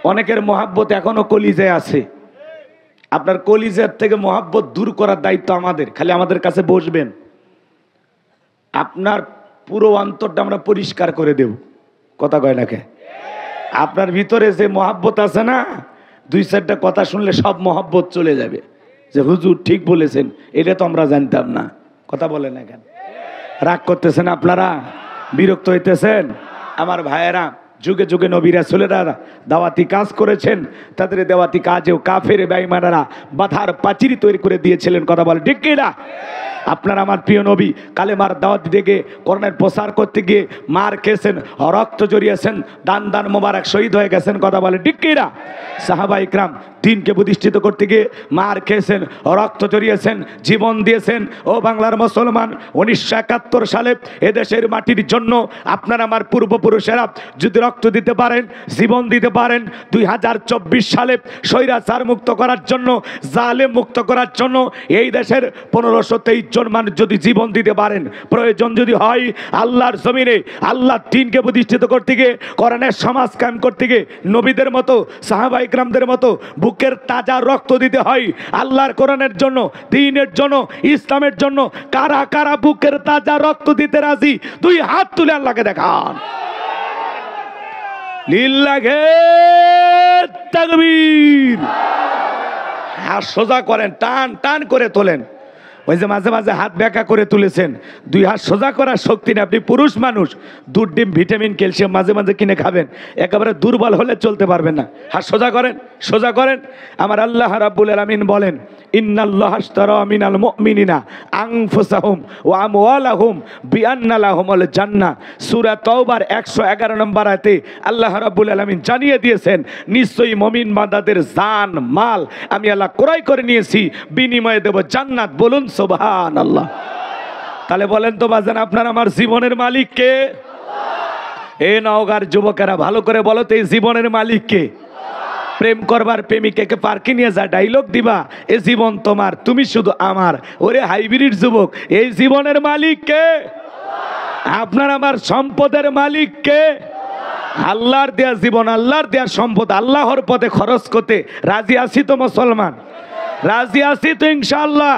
অনেকের মহাব্বত এখনো কলিজায় আছে। আপনার কলিজার থেকে মহাব্বত দূর করার দায়িত্ব আমাদের। খালি আমাদের কাছে বসবেন, আপনার পুরো অন্তরটা আমরা পরিষ্কার করে দেব, কথা কয় নাকি? আপনার ভিতরে যে মহাব্বত আছে না, 2-4টা কথা শুনলে সব মহাব্বত চলে যাবে, যে হুজুর ঠিক বলেছেন, এটা তো আমরা জানতাম না, কথা বলে না কেন? রাগ করতেছেন আপনারা, বিরক্ত হইতেছেন? আমার ভাইয়েরা, যুগে যুগে নবী রাসূলেরা দাওয়াতি কাজ করেছেন, তাদের দাওয়াতি কাজেও কাফের বেঈমানেরা বাধার পাঁচিল তৈরি করে দিয়েছিলেন, কথা বলে ঠিক কিনা? আপনার আমার প্রিয় নবী কালেমার দাওয়াত দিতে কোরআনের প্রচার করতে গিয়ে মার খেয়েছেন, রক্ত জড়িয়েছেন, দান মোবারক শহীদ হয়ে গেছেন, কথা বলে ঠিক কিনা? সাহাবা ইকরাম দিনকে প্রতিষ্ঠিত করতে গিয়ে মার খেয়েছেন, রক্ত জড়িয়েছেন, জীবন দিয়েছেন। ও বাংলার মুসলমান, 1971 সালে এদেশের মাটির জন্য আপনার আমার পূর্বপুরুষেরা যদি রক্ত দিতে পারেন, জীবন দিতে পারেন, 2024 সালে স্বৈরাচার মুক্ত করার জন্য, জালেম মুক্ত করার জন্য এই দেশের 1523 জন মানুষ যদি জীবন দিতে পারেন, প্রয়োজন যদি হয় আল্লাহর জমিনে আল্লাহর দ্বীনকে প্রতিষ্ঠিত করতে গিয়ে, কোরআনের সমাজ কায়েম করতে গিয়ে নবীদের মতো, সাহাবা ইকরামদের মতো বুকের তাজা রক্ত দিতে হয় আল্লাহর কোরআনের জন্য, দ্বীনের জন্য, ইসলামের জন্য। কারা কারা বুকের তাজা রক্ত দিতে রাজি? 2 হাত তুলে আল্লাহকে দেখান। লিল্লাহে তাকবীর। হাত সোজা করেন, টান টান করে তোলেন। ওই যে মাঝে মাঝে হাত ব্যাকা করে তুলেছেন, 2 হাত সোজা করার শক্তি নেই। আপনি পুরুষ মানুষ, দুধ, ডিম, ভিটামিন, ক্যালসিয়াম মাঝে মাঝে কিনে খাবেন, একেবারে দুর্বল হলে চলতে পারবেন না। হাত সোজা করেন, সোজা করেন। আমার আল্লাহ রাব্বুল আলামিন বলেন, ইন্নাল্লাহা আশতারা মিনাল মুমিনিনা আনফুসাহুম ওয়া আমওয়ালাহুম বিআন্না লাহুমুল জান্নাহ। সূরা তাওবার 111 নম্বর আয়াতে আল্লাহ রাব্বুল আলামিন জানিয়ে দিয়েছেন, নিশ্চয়ই মুমিন বান্দাদের জান মাল আমি আল্লাহ ক্রয় করে নিয়েছি, বিনিময়ে দেব জান্নাত। বলুন সুবহানাল্লাহ। তাহলে বলেন তো বাজান, আপনার আমার জীবনের মালিক কে? এ নওগাঁর যুবকেরা ভালো করে বলো তো, এই জীবনের মালিক কে? প্রেম করবার প্রেমিকাকে পার্কে নিয়ে যা ডায়লগ দিবা, এ জীবন তোমার, তুমি শুধু আমার। ওরে হাইব্রিড যুবক, এই জীবনের মালিক কে? আপনার আমার সম্পদের মালিক কে? আল্লাহর দেয়া জীবন, আল্লাহর দেয়া সম্পদ আল্লাহর পথে খরচ করতে রাজি আছি তো মুসলমান? রাজি আছি তো ইনশাআল্লাহ?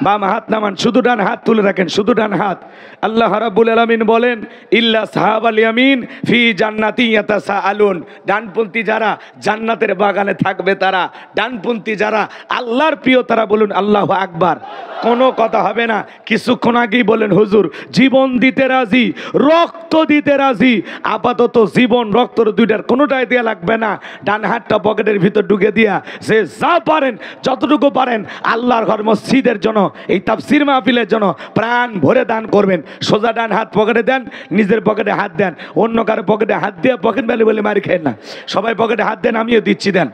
বাম হাত নামান, শুধু ডান হাত তুলে রাখেন, শুধু ডান হাত। আল্লাহ রাব্বুল আলামিন বলেন, ইল্লা সাহাবাল ইয়ামিন ফি জান্নাতি ইয়াতাসাআলুন। ডানপন্থী যারা জান্নাতের বাগানে থাকবে তারা, ডানপন্থী যারা আল্লাহর প্রিয় তারা। বলুন আল্লাহু আকবার। কোনো কথা হবে না। কিছুক্ষণ আগেই বলেন হুজুর জীবন দিতে রাজি, রক্ত দিতে রাজি। আপাতত জীবন রক্ত দুইটার কোনোটাই দেওয়া লাগবে না। ডান হাতটা পকেটের ভিতর ঢুকে দিয়া সে যা পারেন যতটুকু পারেন আল্লাহর ঘর মসজিদের জন্য, এই তাফসীর মাহফিলের জন্য প্রাণ ভরে দান করবেন। সোজা ডান হাত পকেটে দেন, নিজের পকেটে হাত দেন, অন্য কারো পকেটে হাত দিয়ে পকেট বেলে বলে মারি খেন না। সবাই পকেটে হাত দেন, আমিও দিচ্ছি, দেন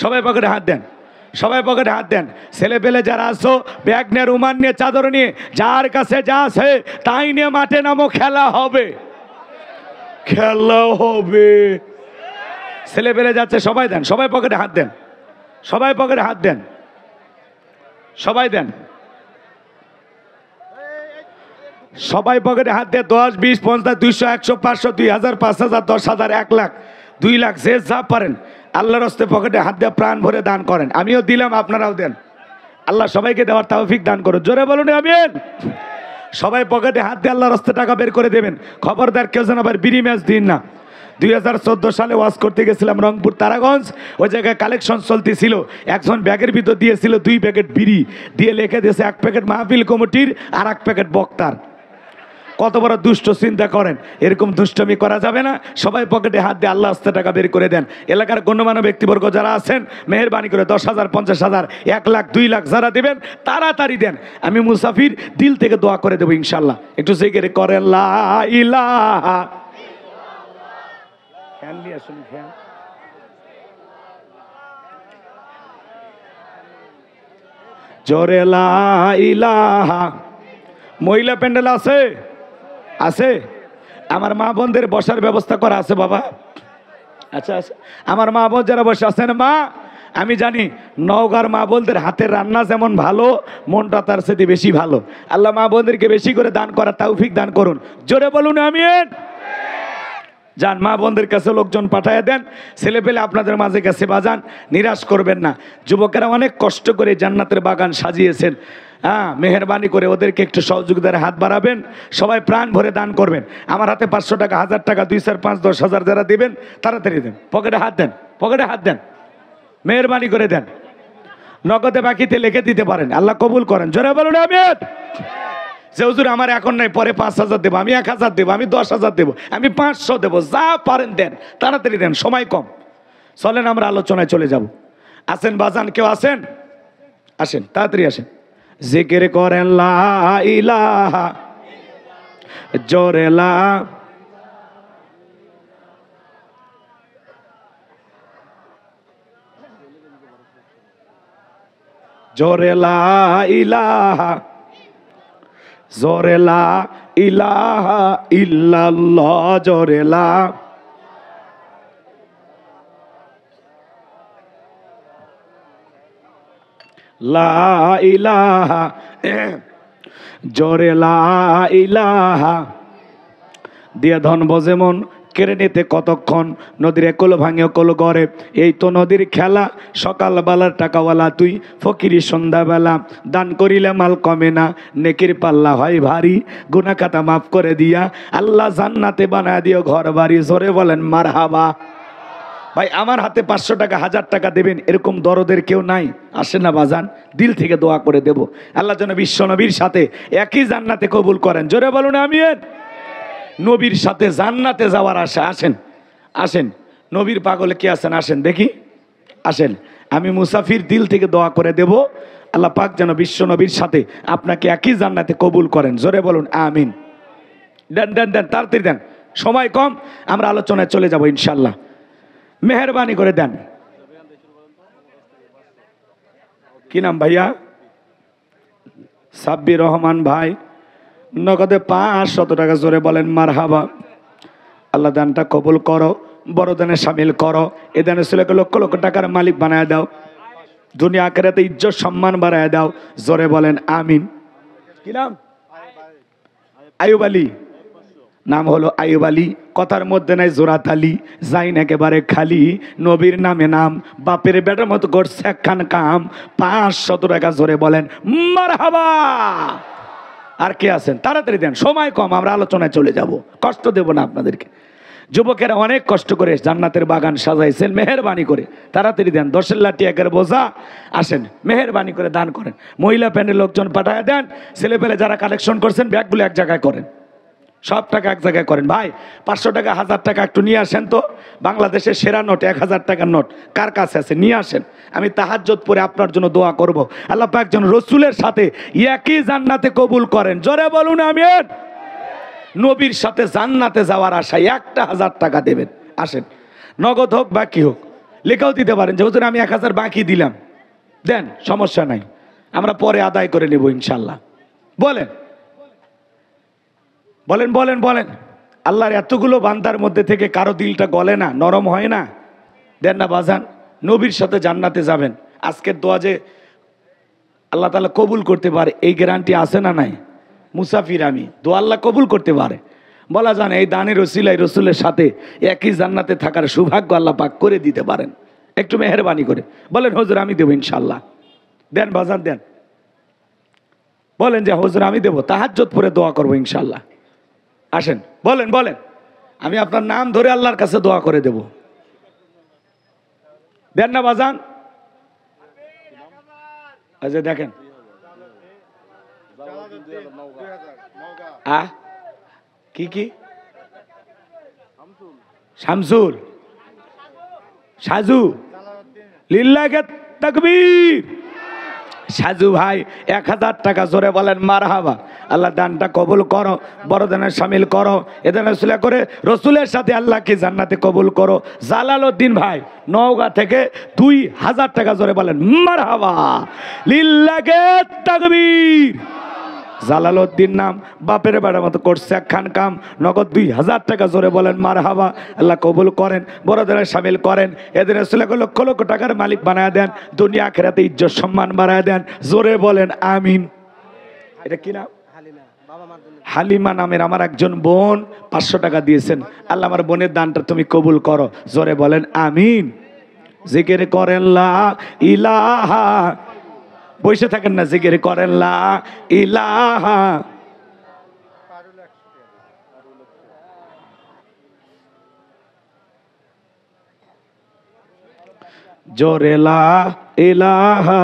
সবাই পকেটে হাত দেন, সবাই পকেটে হাত দেন। ছেলে পেলে যারা আসো ব্যাগ নিয়ে, রুমাল নিয়ে, চাদর নিয়ে, যার কাছে যা আছে তাই নিয়ে মাঠে নামো, খেলা হবে, খেলা হবে। ছেলে পেলে যাচ্ছে সবাই দেন, সবাই পকেটে হাত দেন, সবাই পকেটে হাত দেন, সবাই দেন, সবাই পকেটে হাত দিয়ে 10, 20, 50, 200, 100, 500, 2000, 5000, 10,000, 1 লাখ, 2 লাখ, যে যা পারেন আল্লাহর রাস্তায় পকেটে হাত দিয়ে প্রাণ ভরে দান করেন। আমিও দিলাম, আপনারাও দেন। আল্লাহ সবাইকে দেওয়ার তৌফিক দান করুন। জোরে বলুন আমিন। সবাই পকেটে হাত দিয়ে আল্লাহর রাস্তায় টাকা বের করে দেবেন। খবরদার কেউ যেন আবার বিড়ি ম্যাচ দিন না। 2014 সালে ওয়াজ করতে গেছিলাম রংপুর তারাগঞ্জ, ওই জায়গায় কালেকশন চলতেছিল। একজন ব্যাগের ভিতর দিয়েছিল 2 প্যাকেট বিড়ি, দিয়ে লিখে দিয়েছে 1 প্যাকেট মাহফিল কমিটির আর 1 প্যাকেট বক্তার। কত বড় দুষ্ট চিন্তা করেন, এরকম দুষ্টমি করা যাবে না। সবাই পকেটে হাত দিয়ে আল্লাহ আস্তে টাকা বের করে দেন। এলাকার গণ্যমান্য ব্যক্তিবর্গ যারা আছেন মেহেরবানি করে 10,000, 50,000, 1 লাখ, 2 লাখ যারা দেবেন তাড়াতাড়ি দেন। আমি মুসাফির দিল থেকে দোয়া করে দেবো ইনশাল্লাহ। একটু জিকির করেন লা ইলাহা, ফ্যান নিয়ে আসুন, ফ্যান। জোরে লা ইলাহা। মহিলা প্যান্ডেল আছে, আছে? আমার মা বোনদের বসার ব্যবস্থা করা আছে বাবা? আচ্ছা আচ্ছা, আমার মা বোন যারা বসে আছেন, মা আমি জানি নওগাঁর মা বোনদের হাতের রান্না যেমন ভালো, মনটা তার সাথে বেশি ভালো। আল্লাহ মা বোনদেরকে বেশি করে দান করার তৌফিক দান করুন। জোরে বলুন আমিন। যান মা বোনদের কাছে লোকজন পাঠায় দেন। ছেলে পেলে আপনাদের মাঝে গেছে বাজান, নিরাশ করবেন না। যুবকেরা অনেক কষ্ট করে জান্নাতের বাগান সাজিয়েছেন। হ্যাঁ, মেহেরবানি করে ওদেরকে একটু সহযোগিতার হাত বাড়াবেন। সবাই প্রাণ ভরে দান করবেন। আমার হাতে 500 টাকা, 1000 টাকা, 2, 4, 5, 10,000 যারা দিবেন তাড়াতাড়ি দেন। পকেটে হাত দেন, পকেটে হাত দেন, মেহেরবানি করে দেন। নগদে বাকিতে লিখে দিতে পারেন, আল্লাহ কবুল করেন। জোরে বলুন আমিন। যে হুজুর আমার এখন নাই, পরে 5,000 দেবো, আমি 1,000 দেবো, আমি 10,000 দেবো, আমি 500 দেবো, যা পারেন দেন, তাড়াতাড়ি দেন, সময় কম। চলেন আমরা আলোচনায় চলে যাব। আসেন বাজান, কেউ আসেন? আসেন, তাড়াতাড়ি আসেন। জিকির করেন লা ইলাহা, জোরে লা, জোরে লা ইলাহা, জোরে লা ইলাহা ইল্লাল্লাহ, জোরে লা, লা ইলাহা, জোরে লা ইলাহা। দিয়ে ধন বজে মন কেড়ে নিতে কতক্ষণ, নদীর কোল ভাঙে কোল গড়ে, এই তো নদীর খেলা। সকালবেলার টাকাওয়ালা তুই, ফকিরি সন্ধ্যাবেলা, দান করিলে মাল কমে না, নেকির পাল্লা হয় ভারী, গুনাহ খাতা মাফ করে দিয়া আল্লাহ জান্নাতে বানায় দিও ঘর বাড়ি। জোরে বলেন মারহাবা। ভাই আমার হাতে 500 টাকা, 1000 টাকা দেবেন, এরকম দরদের কেউ নাই? আসে না বাজান, দিল থেকে দোয়া করে দেব আল্লাহ যেন বিশ্ব নবীর সাথে একই জান্নাতে কবুল করেন। জোরে বলুন আমিন। নবীর সাথে জান্নাতে যাওয়ার আশা, আসেন আসেন, নবীর পাগলে কে আছেন? আসেন দেখি, আসেন। আমি মুসাফির দিল থেকে দোয়া করে দেব আল্লাহ পাক যেন বিশ্ব নবীর সাথে আপনাকে একই জান্নাতে কবুল করেন। জোরে বলুন আমিন। দেন দেন দেন, তাড়াতাড়ি দেন, সময় কম, আমরা আলোচনায় চলে যাব ইনশাল্লাহ। মেহেরবানি করে দেন। কি নাম ভাইয়া? সাব্বির রহমান ভাই, নগদে 500 টাকা। জোরে বলেন মারহাবা। আল্লাহ দানটা কবুল করো, বড় দানে সামিল করো। এ দানে ছেলেকে লক্ষ লক্ষ টাকার মালিক বানায় দাও, দুনিয়া আখিরাতে ইজ্জত সম্মান বাড়ায় দাও। জোরে বলেন আমিন। কি নাম? আইয়ুব আলী। নাম হলো আইয়ুব আলী, কথার মধ্যে নাই জোরাত আলী, যাইন একেবারে খালি, নবীর নামে নাম, বাপের বেটার মতো করছে একখান কাম। 500 টাকা। জোরে বলেন মারহাবা। আর কে আছেন? তাড়াতাড়ি দেন, সময় কম, আমরা আলোচনায় চলে যাব, কষ্ট দেব না আপনাদেরকে। যুবকেরা অনেক কষ্ট করে জান্নাতের বাগান সাজাইছেন, মেহেরবানি করে তাড়াতাড়ি দেন। 10 লাঠি একের বোঝা, আসেন মেহেরবানি করে দান করেন। মহিলা প্যান্ডেল লোকজন পাঠায় দেন, ছেলেপেলে যারা কালেকশন করছেন ব্যাগগুলো এক জায়গায় করেন, সব টাকা এক জায়গায় করেন। ভাই 500 টাকা 1000 টাকা একটু নিয়ে আসেন তো, বাংলাদেশের সেরা নোট 1000 টাকার নোট কার কাছে আছে নিয়ে আসেন। আমি তাহাজ্জুদ পড়ে আপনার জন্য দোয়া করব, আল্লাহ পাক যেন রসুলের সাথে একই জান্নাতে কবুল করেন। জোরে বলুন আমিন। নবীর সাথে জান্নাতে যাওয়ার আশায় 1000 টাকা দেবেন। আসেন, নগদ হোক বাকি হোক, লেখাও দিতে পারেন যে হুজুর আমি 1000 বাকি দিলাম, দেন সমস্যা নাই, আমরা পরে আদায় করে নেব ইনশাল্লাহ। বলেন বলেন বলেন বলেন। আল্লাহর এতগুলো বান্দার মধ্যে থেকে কারো দিলটা গলে না, নরম হয় না? দেন না বাজান, নবীর সাথে জান্নাতে যাবেন। আজকের দোয়া যে আল্লাহ তাআলা কবুল করতে পারে এই গ্যারান্টি আছে না নাই? মুসাফির আমি, দোয়া আল্লাহ কবুল করতে পারে। বলা জানে এই দানের ওসিলায় রসুলের সাথে একই জান্নাতে থাকার সৌভাগ্য আল্লাহ পাক করে দিতে পারেন। একটু মেহেরবানি করে বলেন হুজুর আমি দেবো ইনশাল্লাহ। দেন বাজান দেন, বলেন যে হুজুর আমি দেবো, তাহাজ্জুদ পড়ে দোয়া করবো ইনশাল্লাহ। আসেন বলেন বলেন, আমি আপনার নাম ধরে আল্লাহর কাছে দোয়া করে দেব। দেন না বাজান। আচ্ছা দেখেন কি কি শামসুল সাজু লিল্লাহে তাকবীর। সাজু ভাই 1000 টাকা, জোরে বলেন মারহাবা। আল্লাহ দানটা কবুল করো, বড় দানের শামিল করো, এদের রসুলা করে রসুলের সাথে আল্লাহকে জান্নাতে কবুল করো। জালালউদ্দিন ভাই নওগাঁ থেকে 2000 টাকা, জোরে বলেন মারহাবা লিল্লাহে তাকবীর। জালালউদ্দিন নাম বাপের বাড়ার মতো করছে একখান কাম, নগদ 2000 টাকা, জোরে বলেন মারহাবা। আল্লাহ কবুল করেন, বড়দের শামিল করেন, এদের রসুলাকে লক্ষ লক্ষ টাকার মালিক বানায় দেন, দুনিয়া আখিরাতে ইজ্জত সম্মান বাড়ায় দেন। জোরে বলেন আমিন। এটা কি নাম? হালিমা নামের আমার একজন বোন 500 টাকা দিয়েছেন। আল্লাহ আমার বোনের দানটা তুমি কবুল করো, জোরে বলেন আমিন। জিকির করেন লা ইলাহা, বসে থাকেন না, জিকির করেন লা ইলাহা। জোরে লা ইলাহা,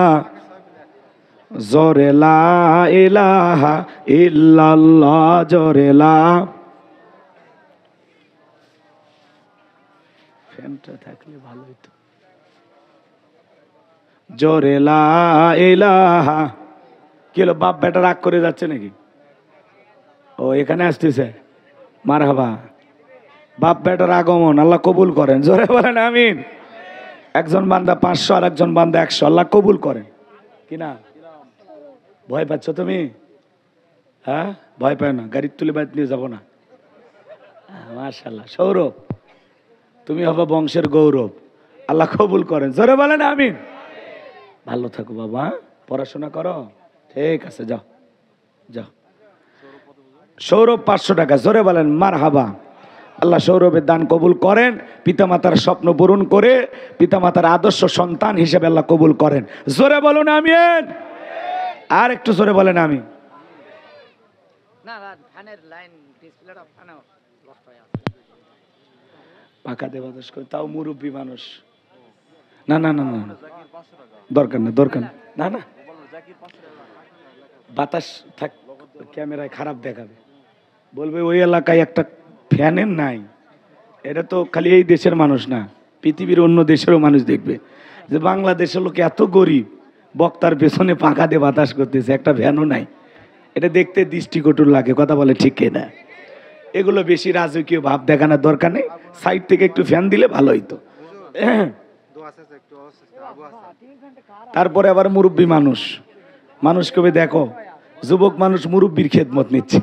জোরে লা ইলাহা ইল্লাল্লাহ, জোরে লা। ফ্যানটা থাকলে ভালো হতো। জোরে লা ইলাহা। কি হলো, বাপ বেটা রাগ করে যাচ্ছে নাকি? ও এখানে আসতেছে, মারহাবা। বাপ বেটার আগমন আল্লাহ কবুল করেন, জোরে বলেন আমিন। একজন বান্দা 500 আর একজন বান্দা 100, আল্লাহ কবুল করেন। কি না ভয় পাচ্ছ তুমি? হ্যাঁ ভয় পায় না, গাড়ির তুলে বাইরে নিয়ে যাবো না। মাশাআল্লাহ, সৌরভ তুমি হবে বংশের গৌরব, আল্লাহ কবুল করেন, জোরে বলেন আমিন। ভালো থাকো বাবা, পড়াশোনা করো, ঠিক আছে যাও যাও। সৌরভ 500 টাকা, জোরে বলেন মারহাবা। আল্লাহ সৌরভের দান কবুল করেন, পিতামাতার স্বপ্ন পূরণ করে পিতামাতার আদর্শ সন্তান হিসেবে আল্লাহ কবুল করেন, জোরে বলুন আমিন। আর একটু জোরে বলেন আমিন। পাকা দেবা দোষ করে, তাও মুরব্বী মানুষ। না না না না দরকার না, দরকার না না, বাতাস থাক, ক্যামেরায় খারাপ দেখাবে, বলবে ওই এলাকায় একটা ফ্যানের নাই। এটা তো খালি এই দেশের মানুষ না, পৃথিবীর অন্য দেশেরও মানুষ দেখবে যে বাংলাদেশের লোক এত গরিব, বক্তার পেছনে পাখা দিয়ে বাতাস করতেছে, একটা ফ্যানও নাই। এটা দেখতে দৃষ্টিকটুর লাগে, কথা বলে ঠিক কিনা? এগুলো বেশি রাজকীয় ভাব দেখানোর দরকার নেই, সাইড থেকে একটু ফ্যান দিলে ভালো হইতো। তারপরে আবার মুরব্বী মানুষ, মানুষ কবে দেখো যুবক মানুষ মুরব্বীর খেদমত নিচ্ছে,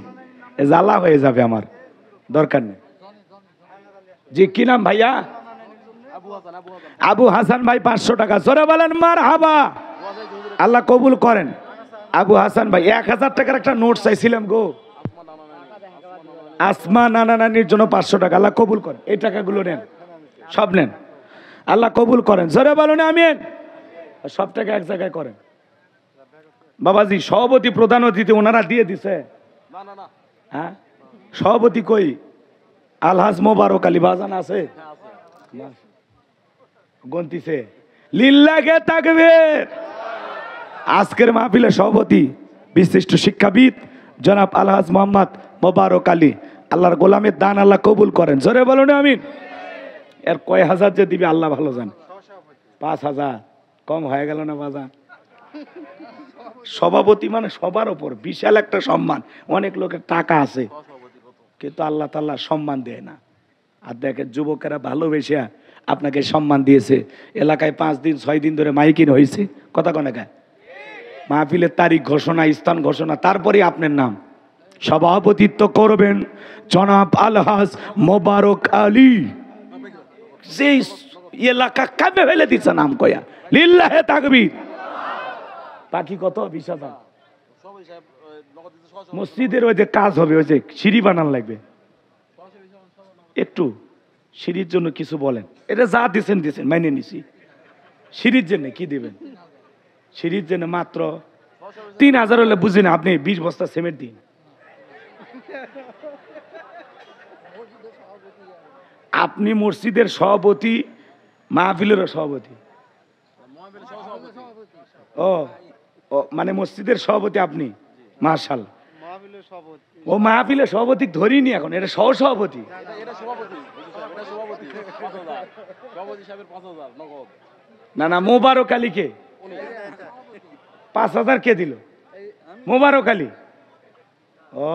জ্বালা হয়ে যাবে আমার, দরকার নেই। জি কি নাম ভাইয়া? আবু হাসান ভাই 500 টাকা, জোরে বলেন মারহাবা। আল্লাহ কবুল করেন। আবু হাসান ভাই 1000 টাকার একটা নোট চাইছিলাম গো, আসমা নানা নানির জন্য 500 টাকা, আল্লাহ কবুল করেন। এই টাকাগুলো নেন, সব নেন, আল্লাহ কবুল করেন, জোরে বলুন আমিন। সব টাকা এক জায়গায় করেন। বাবাজি সভাপতি প্রধান অতিথি ওনারা দিয়ে দিছে, হ্যাঁ সভাপতি কই? আলহাজ মোবারক আলী বাজান আছে গন্তিছে লিল্লাহে তাকবীর। আজকের মাহফিলের সভাপতি বিশিষ্ট শিক্ষাবিদ জনাব আলহাজ মোহাম্মদ মোবারক আলী। আল্লাহর গোলামের দান আল্লাহ কবুল করেন, জোরে বলুন আমিন। এর কয় হাজার যে দিবে আল্লাহ ভালো জানে। 5,000 কম হয়ে গেল না বাজার? সভাপতি মানে সবার ওপর বিশাল একটা সম্মান। অনেক লোকের টাকা আছে কিন্তু আল্লাহ তাআলা সম্মান দেয় না। আর দেখেন যুবকেরা ভালোবেসে আপনাকে সম্মান দিয়েছে। এলাকায় 5 দিন 6 দিন ধরে মাইকিং হয়েছে, কথা কনাকা মাহফিলের তারিখ ঘোষণা, স্থান ঘোষণা, তারপরে আপনার নাম। সভাপতিত্ব করবেন জনাব আলহাজ মোবারক আলী। যে এলাকা কাঁপে ফেলে দিচ্ছে নাম কয়া, লিল্লাহে তাকবীর। বাকি কত? 20,000। মসজিদের ওই যে কাজ হবে, ওই যে সিঁড়ি বানান লাগবে, একটু সিঁড়ির জন্য কিছু বলেন। এটা যা দিচ্ছেন দিচ্ছেন মাইনে নিছি। সিঁড়ির জন্য কি দিবেন? সিঁড়ির জন্য মাত্র 3,000 হলে বুঝি না, আপনি 20 বস্তা সিমেন্ট দিন। আপনি মসজিদের সভাপতি, মাহফিলেরও সভাপতি। ও মানে মসজিদের সভাপতি আপনি, মাশাআল্লাহ। ও মাহফিলের সভাপতি ধরিনি এখন, এটা সহ সভাপতি। না না, মোবারক আলীকে 5,000 কে দিল? মোবারক আলী। ও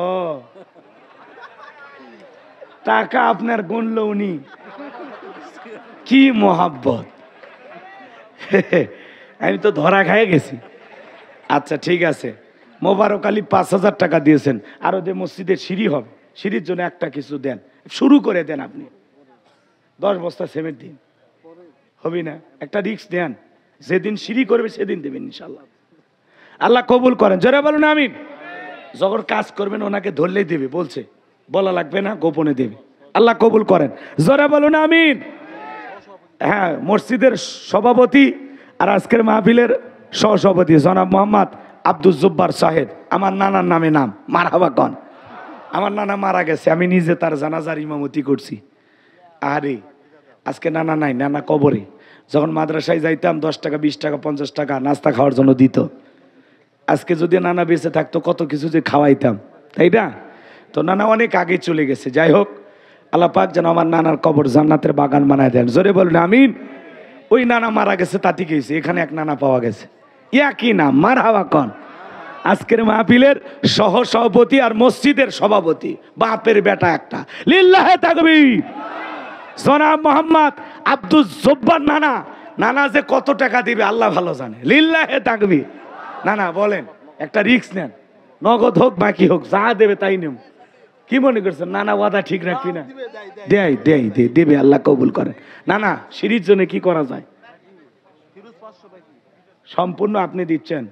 টাকা আপনার গুনলো উনি, কি মোহাব্বত। আমি তো ধরা খায় গেছি। আচ্ছা ঠিক আছে, মোবারক আলী 5,000 টাকা দিয়েছেন। আরো যে মসজিদের সিঁড়ি হবে, সিঁড়ির জন্য একটা কিছু দেন, শুরু করে দেন। আপনি 10 বস্তা সিমেন্ট দিন, হবে না? একটা রিস্ক দেন, যেদিন সিঁড়ি করবে সেদিন দেবেন ইনশাল্লাহ। আল্লাহ কবুল করেন, জোরে বলুন আমিন। যখন কাজ করবেন ওনাকে ধরলেই দেবে, বলছে বলা লাগবে না, গোপনে দেবে। আল্লাহ কবুল করেন, জোরে বলুন আমিন। হ্যাঁ, মসজিদের সভাপতি আর আজকের মাহফিলের সহসভাপতি জনাব মোহাম্মদ আব্দুল জব্বার সাহেব। আমার নানার নামে নাম, মারহাবা কন। আমার নানা মারা গেছে, আমি নিজে তার জানাজার ইমামতি করছি। আরে আজকে নানা নাই, নানা কবরে। যখন মাদ্রাসায় যাইতাম 10 টাকা 20 টাকা 50 টাকা নাস্তা খাওয়ার জন্য দিত। আজকে যদি নানা বেঁচে থাকতো কত কিছু যে খাওয়াইতাম, তাই না? তো নানা অনেক আগে চলে গেছে। যাই হোক, আল্লাহ পাক যেন আমার নানার কবর জান্নাতের বাগান বানায় দেন, জোরে বলুন আমিন। ওই নানা মারা গেছে, তাতে গেছে, এখানে এক নানা পাওয়া গেছে। কি নাম? মারহাবা কন। আজকের মাহফিলের সহ সভাপতি আর মসজিদের সভাপতি, বাপের বেটা একটা, লিল্লাহে তাকবীর, জনাব মোহাম্মদ আব্দুল জব্বার নানা। নানা যে কত টাকা দিবে আল্লাহ ভালো জানে, লিল্লাহে তাকবীর। নানা বলেন, একটা রিস্ক নেন, নগদ হোক বাকি হোক, যা দেবে তাই নেব। কি মনে করছেন নানা ওয়াদা ঠিক রাখবি না? দেবে, আল্লাহ কবুল করেন। নানা সিঁড়ির জন্য কি করা যায়? সম্পূর্ণ আপনি দিচ্ছেন,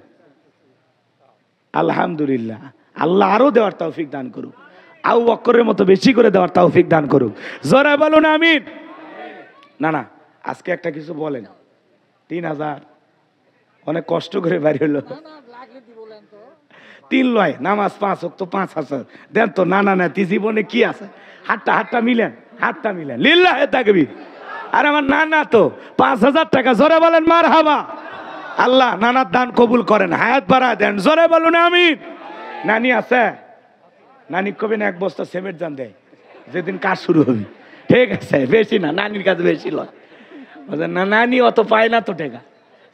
আলহামদুলিল্লাহ। আল্লাহ আরো দেওয়ার তৌফিক দান করুক, আবু বকরের মতো বেশি করে দেওয়ার তৌফিক দান করুক, জোরে বলুন আমিন। না না, আজকে একটা কিছু বলেন। 3,000 অনেক কষ্ট করে বাড়ি হলো। 3 লয়, নামাজ 5 ওয়াক্ত 5,000 দেন তো। না না না, জীবনে কি আছে? হাতটা মিলেন, হাতটা মিলেন, লিল্লাহে তাকবীর। আর আমার নানা তো 5,000 টাকা, জোরে বলেন মারহাবা। আল্লাহ নানার দান কবুল করেন, হায়াত বাড়া দেন, জোরে বলুন আমিন। নানি আছে, নানি কবে না 1 বস্তা সিমেন্ট দান দেয় যেদিন কাজ শুরু হবে। ঠিক আছে, বেশি না, নানির কাছে বেশি লয় না। নানি অত পায় না তো টাকা।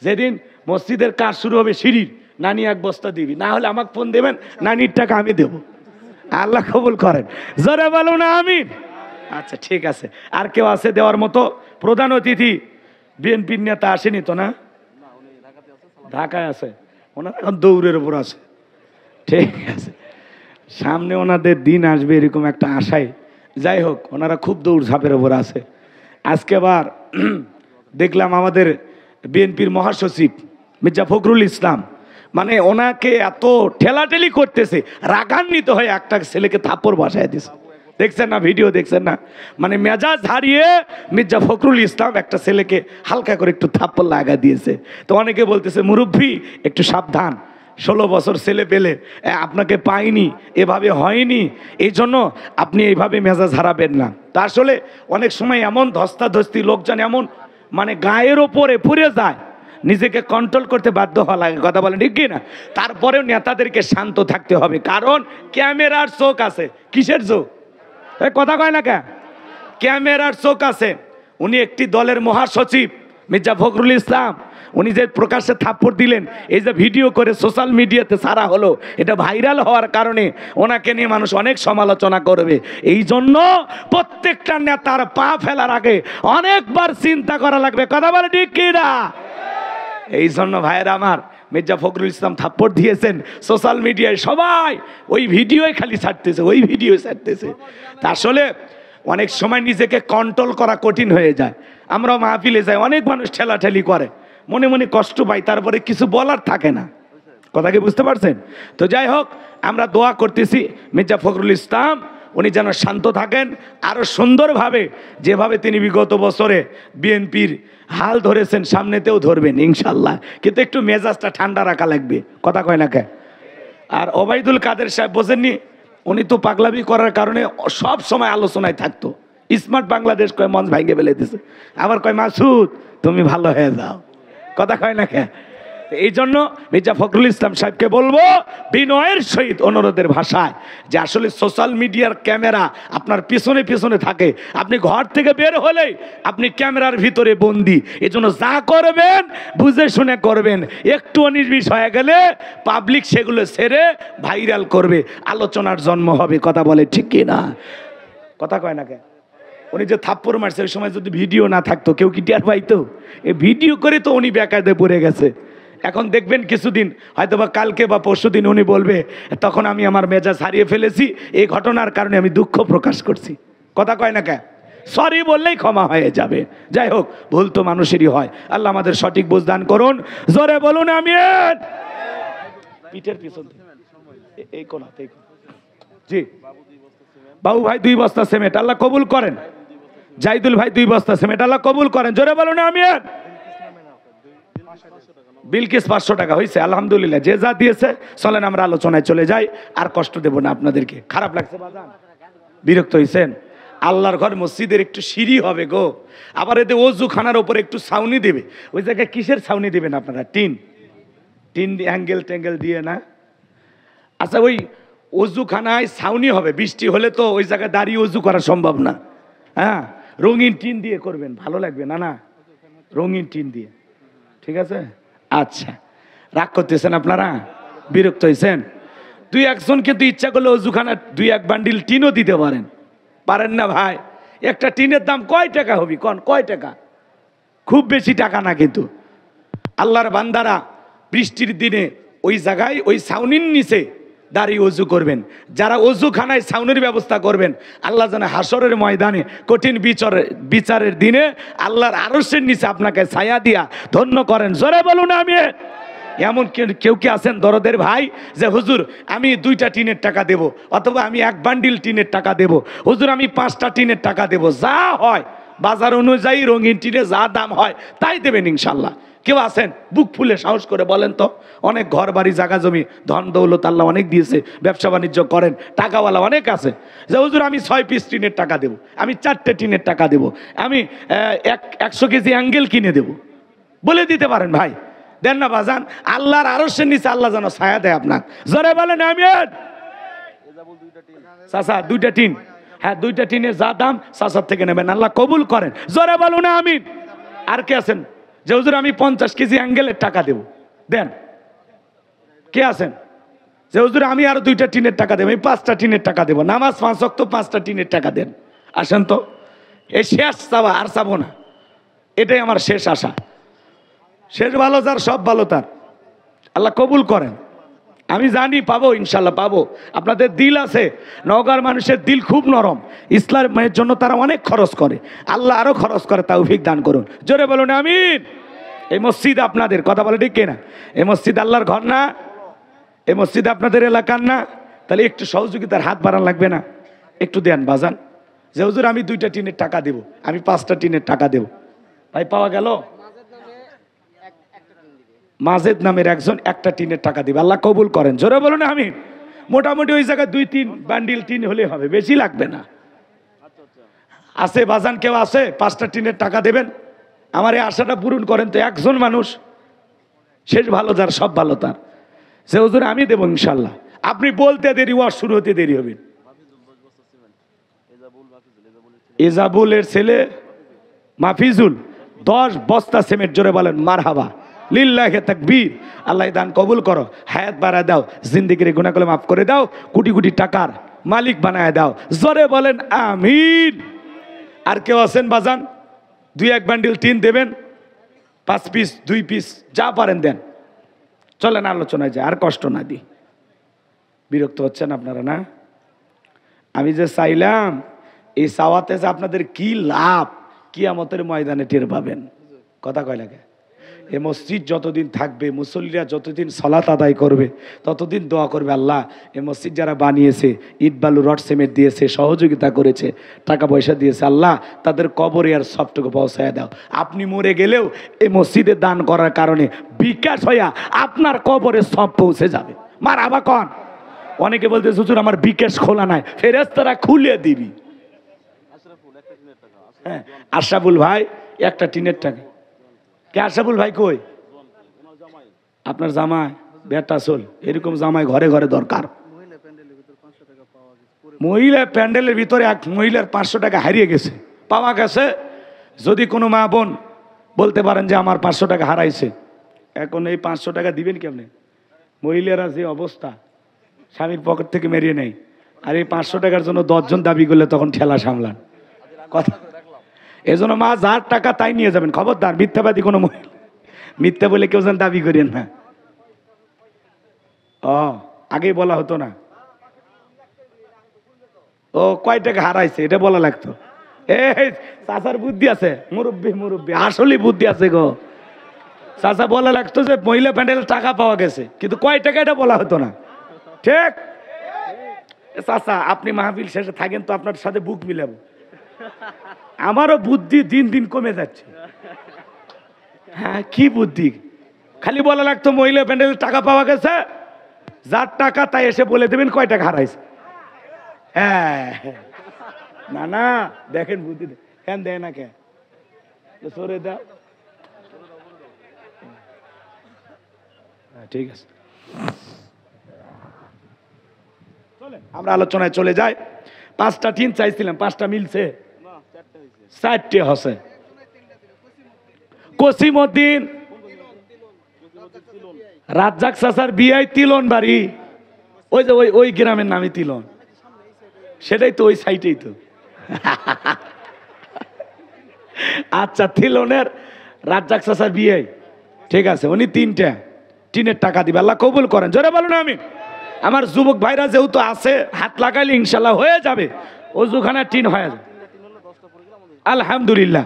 যেদিন মসজিদের কাজ শুরু হবে সিঁড়ির, নানি 1 বস্তা দিবি, না হলে আমাকে ফোন দেবেন, নানির টাকা আমি দেব। আল্লাহ কবুল করেন, জোরে বলুন আমিন। আচ্ছা ঠিক আছে, আর কেউ আছে দেওয়ার মতো? প্রধান অতিথি বিএনপির নেতা আসেনি তো? না, ঢাকায় আছে, ওনারা এখন দৌড়ের উপর আছে। ঠিক আছে, সামনে ওনাদের দিন আসবে এরকম একটা আশায়। যাই হোক, ওনারা খুব দৌড়ঝাঁপের উপর আছে। আজকে আবার দেখলাম আমাদের বিএনপির মহাসচিব মির্জা ফখরুল ইসলাম, মানে ওনাকে এত ঠেলাঠেলি করতেছে, রাগান্বিত হয়ে একটা ছেলেকে থাপ্পড় বসায় দিছে। দেখছেন না ভিডিও? দেখছেন না? মানে মেজাজ হারিয়ে মির্জা ফখরুল ইসলাম একটা ছেলেকে হালকা করে একটু থাপ্পড় লাগা দিয়েছে। তো অনেকে বলতেছে মুরব্বী একটু সাবধান, 16 বছর ছেলে পেলে আপনাকে পাইনি, এভাবে হয়নি, এই জন্য আপনি এইভাবে মেজাজ হারাবেন না। তা আসলে অনেক সময় এমন ধস্তাধস্তি, লোকজন এমন মানে গায়ের ওপরে পুড়ে যায়, নিজেকে কন্ট্রোল করতে বাধ্য হওয়া লাগে, কথা বলেন ঠিক কি না? তারপরেও নেতাদেরকে শান্ত থাকতে হবে, কারণ ক্যামেরার চোখ আছে। কিসের চোখ? কথা কয় না কে? ক্যামেরার চোখ আছে। উনি একটি দলের মহাসচিব মির্জা ফখরুল ইসলাম, উনি যে প্রকাশ্যে থাপ্পড় দিলেন, এই যে ভিডিও করে সোশ্যাল মিডিয়াতে ছাড়া হলো, এটা ভাইরাল হওয়ার কারণে ওনাকে নিয়ে মানুষ অনেক সমালোচনা করবে। এই জন্য প্রত্যেকটা নেতার পা ফেলার আগে অনেকবার চিন্তা করা লাগবে, কথা বলে ঠিক কি না? এই জন্য ভাইয়েরা আমার, মির্জা ফখরুল ইসলাম থাপ্পড় দিয়েছেন, সোশ্যাল মিডিয়ায় সবাই ওই ভিডিওই খালি ছাড়তেছে, ওই ভিডিও ছাড়তেছে। তা আসলে অনেক সময় নিজেকে কন্ট্রোল করা কঠিন হয়ে যায়। আমরা মাহফিলে যাই, অনেক মানুষ ঠেলাঠেলি করে, মনে মনে কষ্ট পাই, তারপরে কিছু বলার থাকে না। কথা কি বুঝতে পারছেন? তো যাই হোক, আমরা দোয়া করতেছি মির্জা ফখরুল ইসলাম উনি যেন শান্ত থাকেন, আরও সুন্দরভাবে যেভাবে তিনি বিগত বছরে বিএনপির হাল ধরেছেন সামনেতেও ধরবেন ইনশাল্লাহ, কিন্তু একটু মেজাজটা ঠান্ডা রাখা লাগবে, কথা কয় না কে? আর ওবায়দুল কাদের সাহেব বোঝেননি, উনি তো পাগলামি করার কারণে সব সময় আলোচনায় থাকতো। স্মার্ট বাংলাদেশ কয় মঞ্চ ভাঙে ফেলে দিছে, আবার কয় মাসুদ তুমি ভালো হয়ে যাও, কথা কয় না কে? এই জন্য মির্জা ফখরুল ইসলাম সাহেবকে বলবো বিনয়ের সহিত অনুরোধের ভাষায়, যে আসলে সোশ্যাল মিডিয়ার ক্যামেরা আপনার পিছনে পিছনে থাকে, আপনি ঘর থেকে বের হলেই আপনি ক্যামেরার ভিতরে বন্দি। এই জন্য যা করবেন বুঝে শুনে করবেন, একটু অনির্বিষ হয়ে গেলে পাবলিক সেগুলো ছেড়ে ভাইরাল করবে, আলোচনার জন্ম হবে, কথা বলে ঠিক কি না? কথা কয় না কে? উনি যে থাপ্পড় মারছে ওই সময় যদি ভিডিও না থাকতো কেউ কি টের পাইতো? এই ভিডিও করে তো উনি বেকায়দে পড়ে গেছে। এখন দেখবেন কিছুদিন হয়তো বা কালকে বা পরশু দিন উনি বলবে তখন আমি আমার মেজাজ হারিয়ে ফেলেছি, এই ঘটনার কারণে আমি দুঃখ প্রকাশ করছি, কথা কয় না কে? সরি বললেই ক্ষমা হয়ে যাবে। যাই হোক, ভুল তো মানুষেরই হয়, আল্লাহ আমাদের সঠিক বুঝ দান করুন, জোরে বলুন আমিন। পিঠের পিছন এই কোন জি বাবু ভাই 2 বস্তা সিমেন্ট আল্লাহ কবুল করেন, জাইদুল ভাই 2 বস্তা সিমেন্ট আল্লাহ কবুল করেন, জোরে বলুন আমিন। বিলকিস 500 টাকা হয়েছে, আলহামদুলিল্লাহ, যে যা দিয়েছে। চলেন আমরা আলোচনায় চলে যাই, আর কষ্ট দেব না আপনাদেরকে। খারাপ লাগছে বাজান? বিরক্ত হয়েছেন? আল্লাহর ঘর মসজিদের একটু সিঁড়ি হবে গো, আবার এতে অজু খানার উপরে একটু ছাউনি দেবে। ওই জায়গায় কিসের ছাউনি দেবেন আপনারা? টিন অ্যাঙ্গেল ট্যাঙ্গেল দিয়ে না? আচ্ছা, ওই অজুখানায় ছাউনি হবে, বৃষ্টি হলে তো ওই জায়গায় দাঁড়িয়ে অজু করা সম্ভব না। হ্যাঁ, রঙিন টিন দিয়ে করবেন, ভালো লাগবে। না না, রঙিন টিন দিয়ে, ঠিক আছে? আচ্ছা, রাগ করতেছেন আপনারা? বিরক্ত হয়েছেন? 2-1জন কিন্তু ইচ্ছা করলে অজুখানা 2-1 বান্ডিল টিনও দিতে পারেন। পারেন না ভাই? একটা টিনের দাম কয় টাকা হবে কোন? কয় টাকা? খুব বেশি টাকা না, কিন্তু আল্লাহর বান্দারা বৃষ্টির দিনে ওই জায়গায় ওই ছাউনির নিচে দাঁড়িয়ে অজু করবেন। যারা অজুখানায় ছাউনির ব্যবস্থা করবেন, আল্লাহ যেন হাসরের ময়দানে কঠিন বিচারের দিনে আল্লাহর আরশের নিচে আপনাকে ছায়া দিয়া ধন্য করেন, জোরে বলুন আমিন। এমন কেউ কি আছেন দরদের ভাই যে হুজুর আমি 2টা টিনের টাকা দেব, অথবা আমি 1 বান্ডিল টিনের টাকা দেব, হুজুর আমি 5টা টিনের টাকা দেব, যা হয় বাজার অনুযায়ী রঙিন টিনে যা দাম হয় তাই দেবেন ইনশাল্লাহ? কেউ আছেন? বুক ফুলে সাহস করে বলেন তো। অনেক ঘর বাড়ি জায়গা জমি ধন দৌলত আল্লাহ অনেক দিয়েছে, ব্যবসা বাণিজ্য করেন, টাকাওয়ালা অনেক আছে, যে হুজুর আমি 6 পিস টিনের টাকা দেব, আমি 4টে টিনের টাকা দেব, আমি 100 কেজি অ্যাঙ্গেল কিনে দেব, বলে দিতে পারেন ভাই। দেন না বাজান, আল্লাহর আরশের নিচে আল্লাহ যেন ছায়া দেয় আপনার, জোরে বলেন আমিন। চাচা 2টা টিন, হ্যাঁ 2টা টিনের যা দাম চাচার থেকে নেবেন, আল্লাহ কবুল করেন, জোরে বলুন আমিন। আর কে আছেন যে হুজুর আমি 50 কেজি অ্যাঙ্গেলের টাকা দেব? দেন। কে আছেন যে হুজুর আমি আরো 2টা টিনের টাকা দেবো, আমি 5টা টিনের টাকা দেবো, নামাজ 5 ওয়াক্ত 5টা টিনের টাকা দেন? আসেন তো, এই শেষ চাওয়া, আর চাবো না, এটাই আমার শেষ আশা। শেষ ভালো যার, সব ভালো তার, আল্লাহ কবুল করেন। আমি জানি পাবো, ইনশাল্লাহ পাবো। আপনাদের দিল আছে, নওগাঁর মানুষের দিল খুব নরম, ইসলামের জন্য তারা অনেক খরচ করে, আল্লাহ আরো খরচ করে, তৌফিক দান করুন, জোরে বলুন আমিন। এই মসজিদ আপনাদের, কথা বলে ঠিক কিনা? এই মসজিদ আল্লাহর ঘর না? এই মসজিদ আপনাদের এলাকার না? তাহলে একটু সহযোগিতার হাত বাড়ান লাগবে না? একটু দেন বাজান, যে হুজুর আমি 2টা টিনের টাকা দেব, আমি 5টা টিনের টাকা দেব। ভাই পাওয়া গেল? মাজেদ নামের একজন একটা টিনের টাকা দিবে, আল্লাহ কবুল করেন, জোরে বলুন আমিন। মোটামুটি ওই জায়গায় 2-3 বান্ডিল টিন হলে হবে, বেশি লাগবে না। আছে বাজান কেউ আছে 5টা টিনের টাকা দেবেন? আমার এই আশাটা পূরণ করেন তো। একজন মানুষ, শেষ ভালো যার সব ভালো তার, সে হুজুর আমি দেবো ইনশাল্লাহ। আপনি বলতে দেরি, ওয়াজ শুরু হতে দেরি হবে। এজাবুলের ছেলে মাফিজুল 10 বস্তা সিমেন্ট, জোরে বলেন মারহাবা, লিল্লাহি তাকবীর। আল্লাহ দান কবুল করো, হায়াত বাড়ায় দাও, জিন্দেগির গুনাহগুলো মাফ করে দাও, কোটি কোটি টাকার মালিক বানায় দাও, জোরে বলেন আমিন। আর কেউ আছেন বাজান 2-1 বান্ডিল টিন দেবেন? 5 পিস 2 পিস যা পারেন দেন। চলেন আলোচনায় যায়, আর কষ্ট না দিই। বিরক্ত হচ্ছেন আপনারা না? আমি যে চাইলাম এই চাওয়াতে যে আপনাদের কি লাভ কিয়ামতের ময়দানে টের পাবেন। কথা কয় লাগে, এই মসজিদ যতদিন থাকবে, মুসল্লিরা যতদিন সালাত আদায় করবে, ততদিন দোয়া করবে আল্লাহ এই মসজিদ যারা বানিয়েছে, ইট বালু রড সিমেন্ট দিয়েছে, সহযোগিতা করেছে, টাকা পয়সা দিয়েছে, আল্লাহ তাদের কবরে আর সবটুকু পৌঁছায় দাও। আপনি মরে গেলেও এই মসজিদে দান করার কারণে বিকাশ হইয়া আপনার কবরে সব পৌঁছে যাবে। মার আবা কন। অনেকে বলতে হুজুর আমার বিকাশ খোলা নাই, ফেরেশতারা খুলে দিবি। হ্যাঁ, আশরাফুল ভাই একটা টিনের টাকা। কে আশরাফুল ভাই কই? আপনার জামাই বেটা চল, এরকম জামাই ঘরে ঘরে দরকার। মহিলা প্যান্ডেলের ভিতরে এক মহিলার 500 টাকা হারিয়ে গেছে, পাওয়া গেছে। যদি কোনো মা বোন বলতে পারেন যে আমার 500 টাকা হারাইছে, এখন এই 500 টাকা দিবেন কেমনে? মহিলারা যে অবস্থা, স্বামীর পকেট থেকে মেরিয়ে নেই, আর এই 500 টাকার জন্য 10 জন দাবি করলে তখন ঠেলা সামলান। কথা এজন্য মা যার টাকা তাই নিয়ে যাবেন, খবরদার মিথ্যাবাদী কোনো মহিলা, মিথ্যা বলে কেউ যেন দাবি করেন না। আগে বলা হতো না, ও কয় টাকা হারাইছে এটা বলা লাগতো। এই চাচার বুদ্ধি আছে, মুরব্বী মুরব্বী আসলে বুদ্ধি আছে গো। চাচা বলা লাগতো যে মহিলা প্যান্ডেল টাকা পাওয়া গেছে, কিন্তু কয় টাকা এটা বলা হতো না। ঠিক চাচা, আপনি মাহফিল শেষে থাকেন তো আপনার সাথে বুক মিলাবো। আমারও বুদ্ধি দিন দিন কমে যাচ্ছে। হ্যাঁ, কি বুদ্ধি? খালি বলা লাগতো মহিলা প্যান্ডেলের টাকা পাওয়া গেছে, যার টাকা তাই এসে বলে দেবেন কয় টাকা হারাইছে। হ্যাঁ না না, দেখেন বুদ্ধি কেন দেয় না, কে সরে দাও। ঠিক আছে, আমরা আলোচনায় চলে যাই। 5টা টিন চাইছিলাম, 5টা মিলছে, 4টে হসে। কসিমউদ্দিন রাজ্জাক চাচার বিয়াই তিলন বাড়ি, ওই যে ওই গ্রামের নামই তিলন, সেটাই তো ওই সাইটেই তো। আচ্ছা, তিলনের রাজ্জাক চাচার বিয়াই, ঠিক আছে, উনি 3টা টিনের টাকা দিবে, আল্লাহ কবুল করেন, জোরে বলুন আমিন। আমার যুবক ভাইরা যেহেতু আছে, হাত লাগাইলে ইনশাল্লাহ হয়ে যাবে, ওজুখানা টিন হয়ে যাবে আলহামদুলিল্লাহ।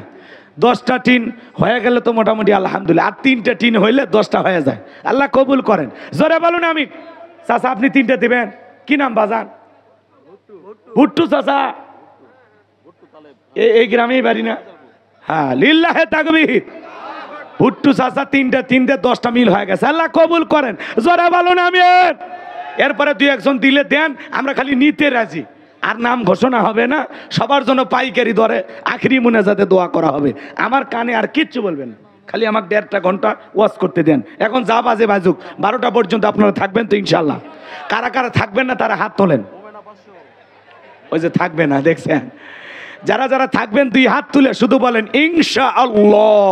10টা টিন হয়ে গেলে তো মোটামুটি আলহামদুলিল্লাহ, আর 3টে টিন হইলে 10টা হয়ে যায়, আল্লাহ কবুল করেন, জোরে বলুন আমিন। চাচা আপনি 3টে দিবেন, কি নাম বাজান? ভুট্টু চাচা, এই গ্রামেই বাড়ি না? হ্যাঁ, লিল্লাহে তাকবীর। ভুট্টু চাচা 3টে 10টা মিল হয়ে গেছে, আল্লাহ কবুল করেন, জোরে বলুন আমিন। এরপরে 2-1 জন দিলে দেন, আমরা খালি নিতে রাজি, আর নাম ঘোষণা হবে না, সবার জন্য পাইকারি দরে আখরি মুনাজাতে দোয়া করা হবে। আমার কানে আর কিচ্ছু বলবেন, খালি আমাকে 1.5 ঘন্টা ওয়াজ করতে দেন। এখন যা বাজে বাজুক, 12টা পর্যন্ত আপনারা থাকবেন তো ইনশাল্লাহ? কারা কারা থাকবেন না তারা হাত তোলেন। ওই যে থাকবে না দেখছেন, যারা যারা থাকবেন 2 হাত তুলে শুধু বলেন ইনশাআল্লাহ।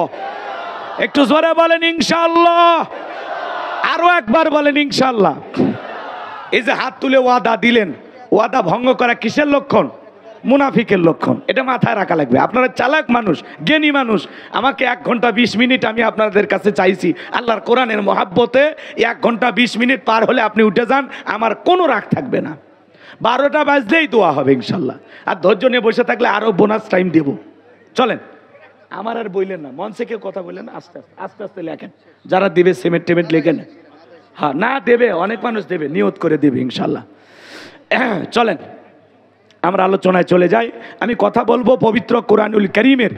একটু জোরে বলেন ইনশাআল্লাহ, আরো একবার বলেন ইনশাআল্লাহ। এই যে হাত তুলে ওয়াদা দিলেন, ওয়াদা ভঙ্গ করা কিসের লক্ষণ? মুনাফিকের লক্ষণ। এটা মাথায় রাখা লাগবে। আপনারা চালাক মানুষ, জ্ঞানী মানুষ, আমাকে 1 ঘন্টা 20 মিনিট আমি আপনাদের কাছে চাইছি আল্লাহর কোরআনের মহাব্বতে। 1 ঘন্টা 20 মিনিট পার হলে আপনি উঠে যান, আমার কোনো রাগ থাকবে না। 12টা বাজলেই দোয়া হবে ইনশাল্লাহ। আর ধৈর্য নিয়ে বসে থাকলে আরো বোনাস টাইম দেব। চলেন, আমার আর বললেন না, মঞ্চে কেউ কথা বললেন না, আস্তে আস্তে আস্তে আস্তে লেখেন। যারা দিবে সিমেন্ট টেমেন্ট লেখেন। হ্যাঁ, না দেবে, অনেক মানুষ দেবে, নিয়ত করে দেবে ইনশাল্লাহ। চলেন আমরা আলোচনায় চলে যাই। আমি কথা বলবো পবিত্র কোরআনুল কারীমের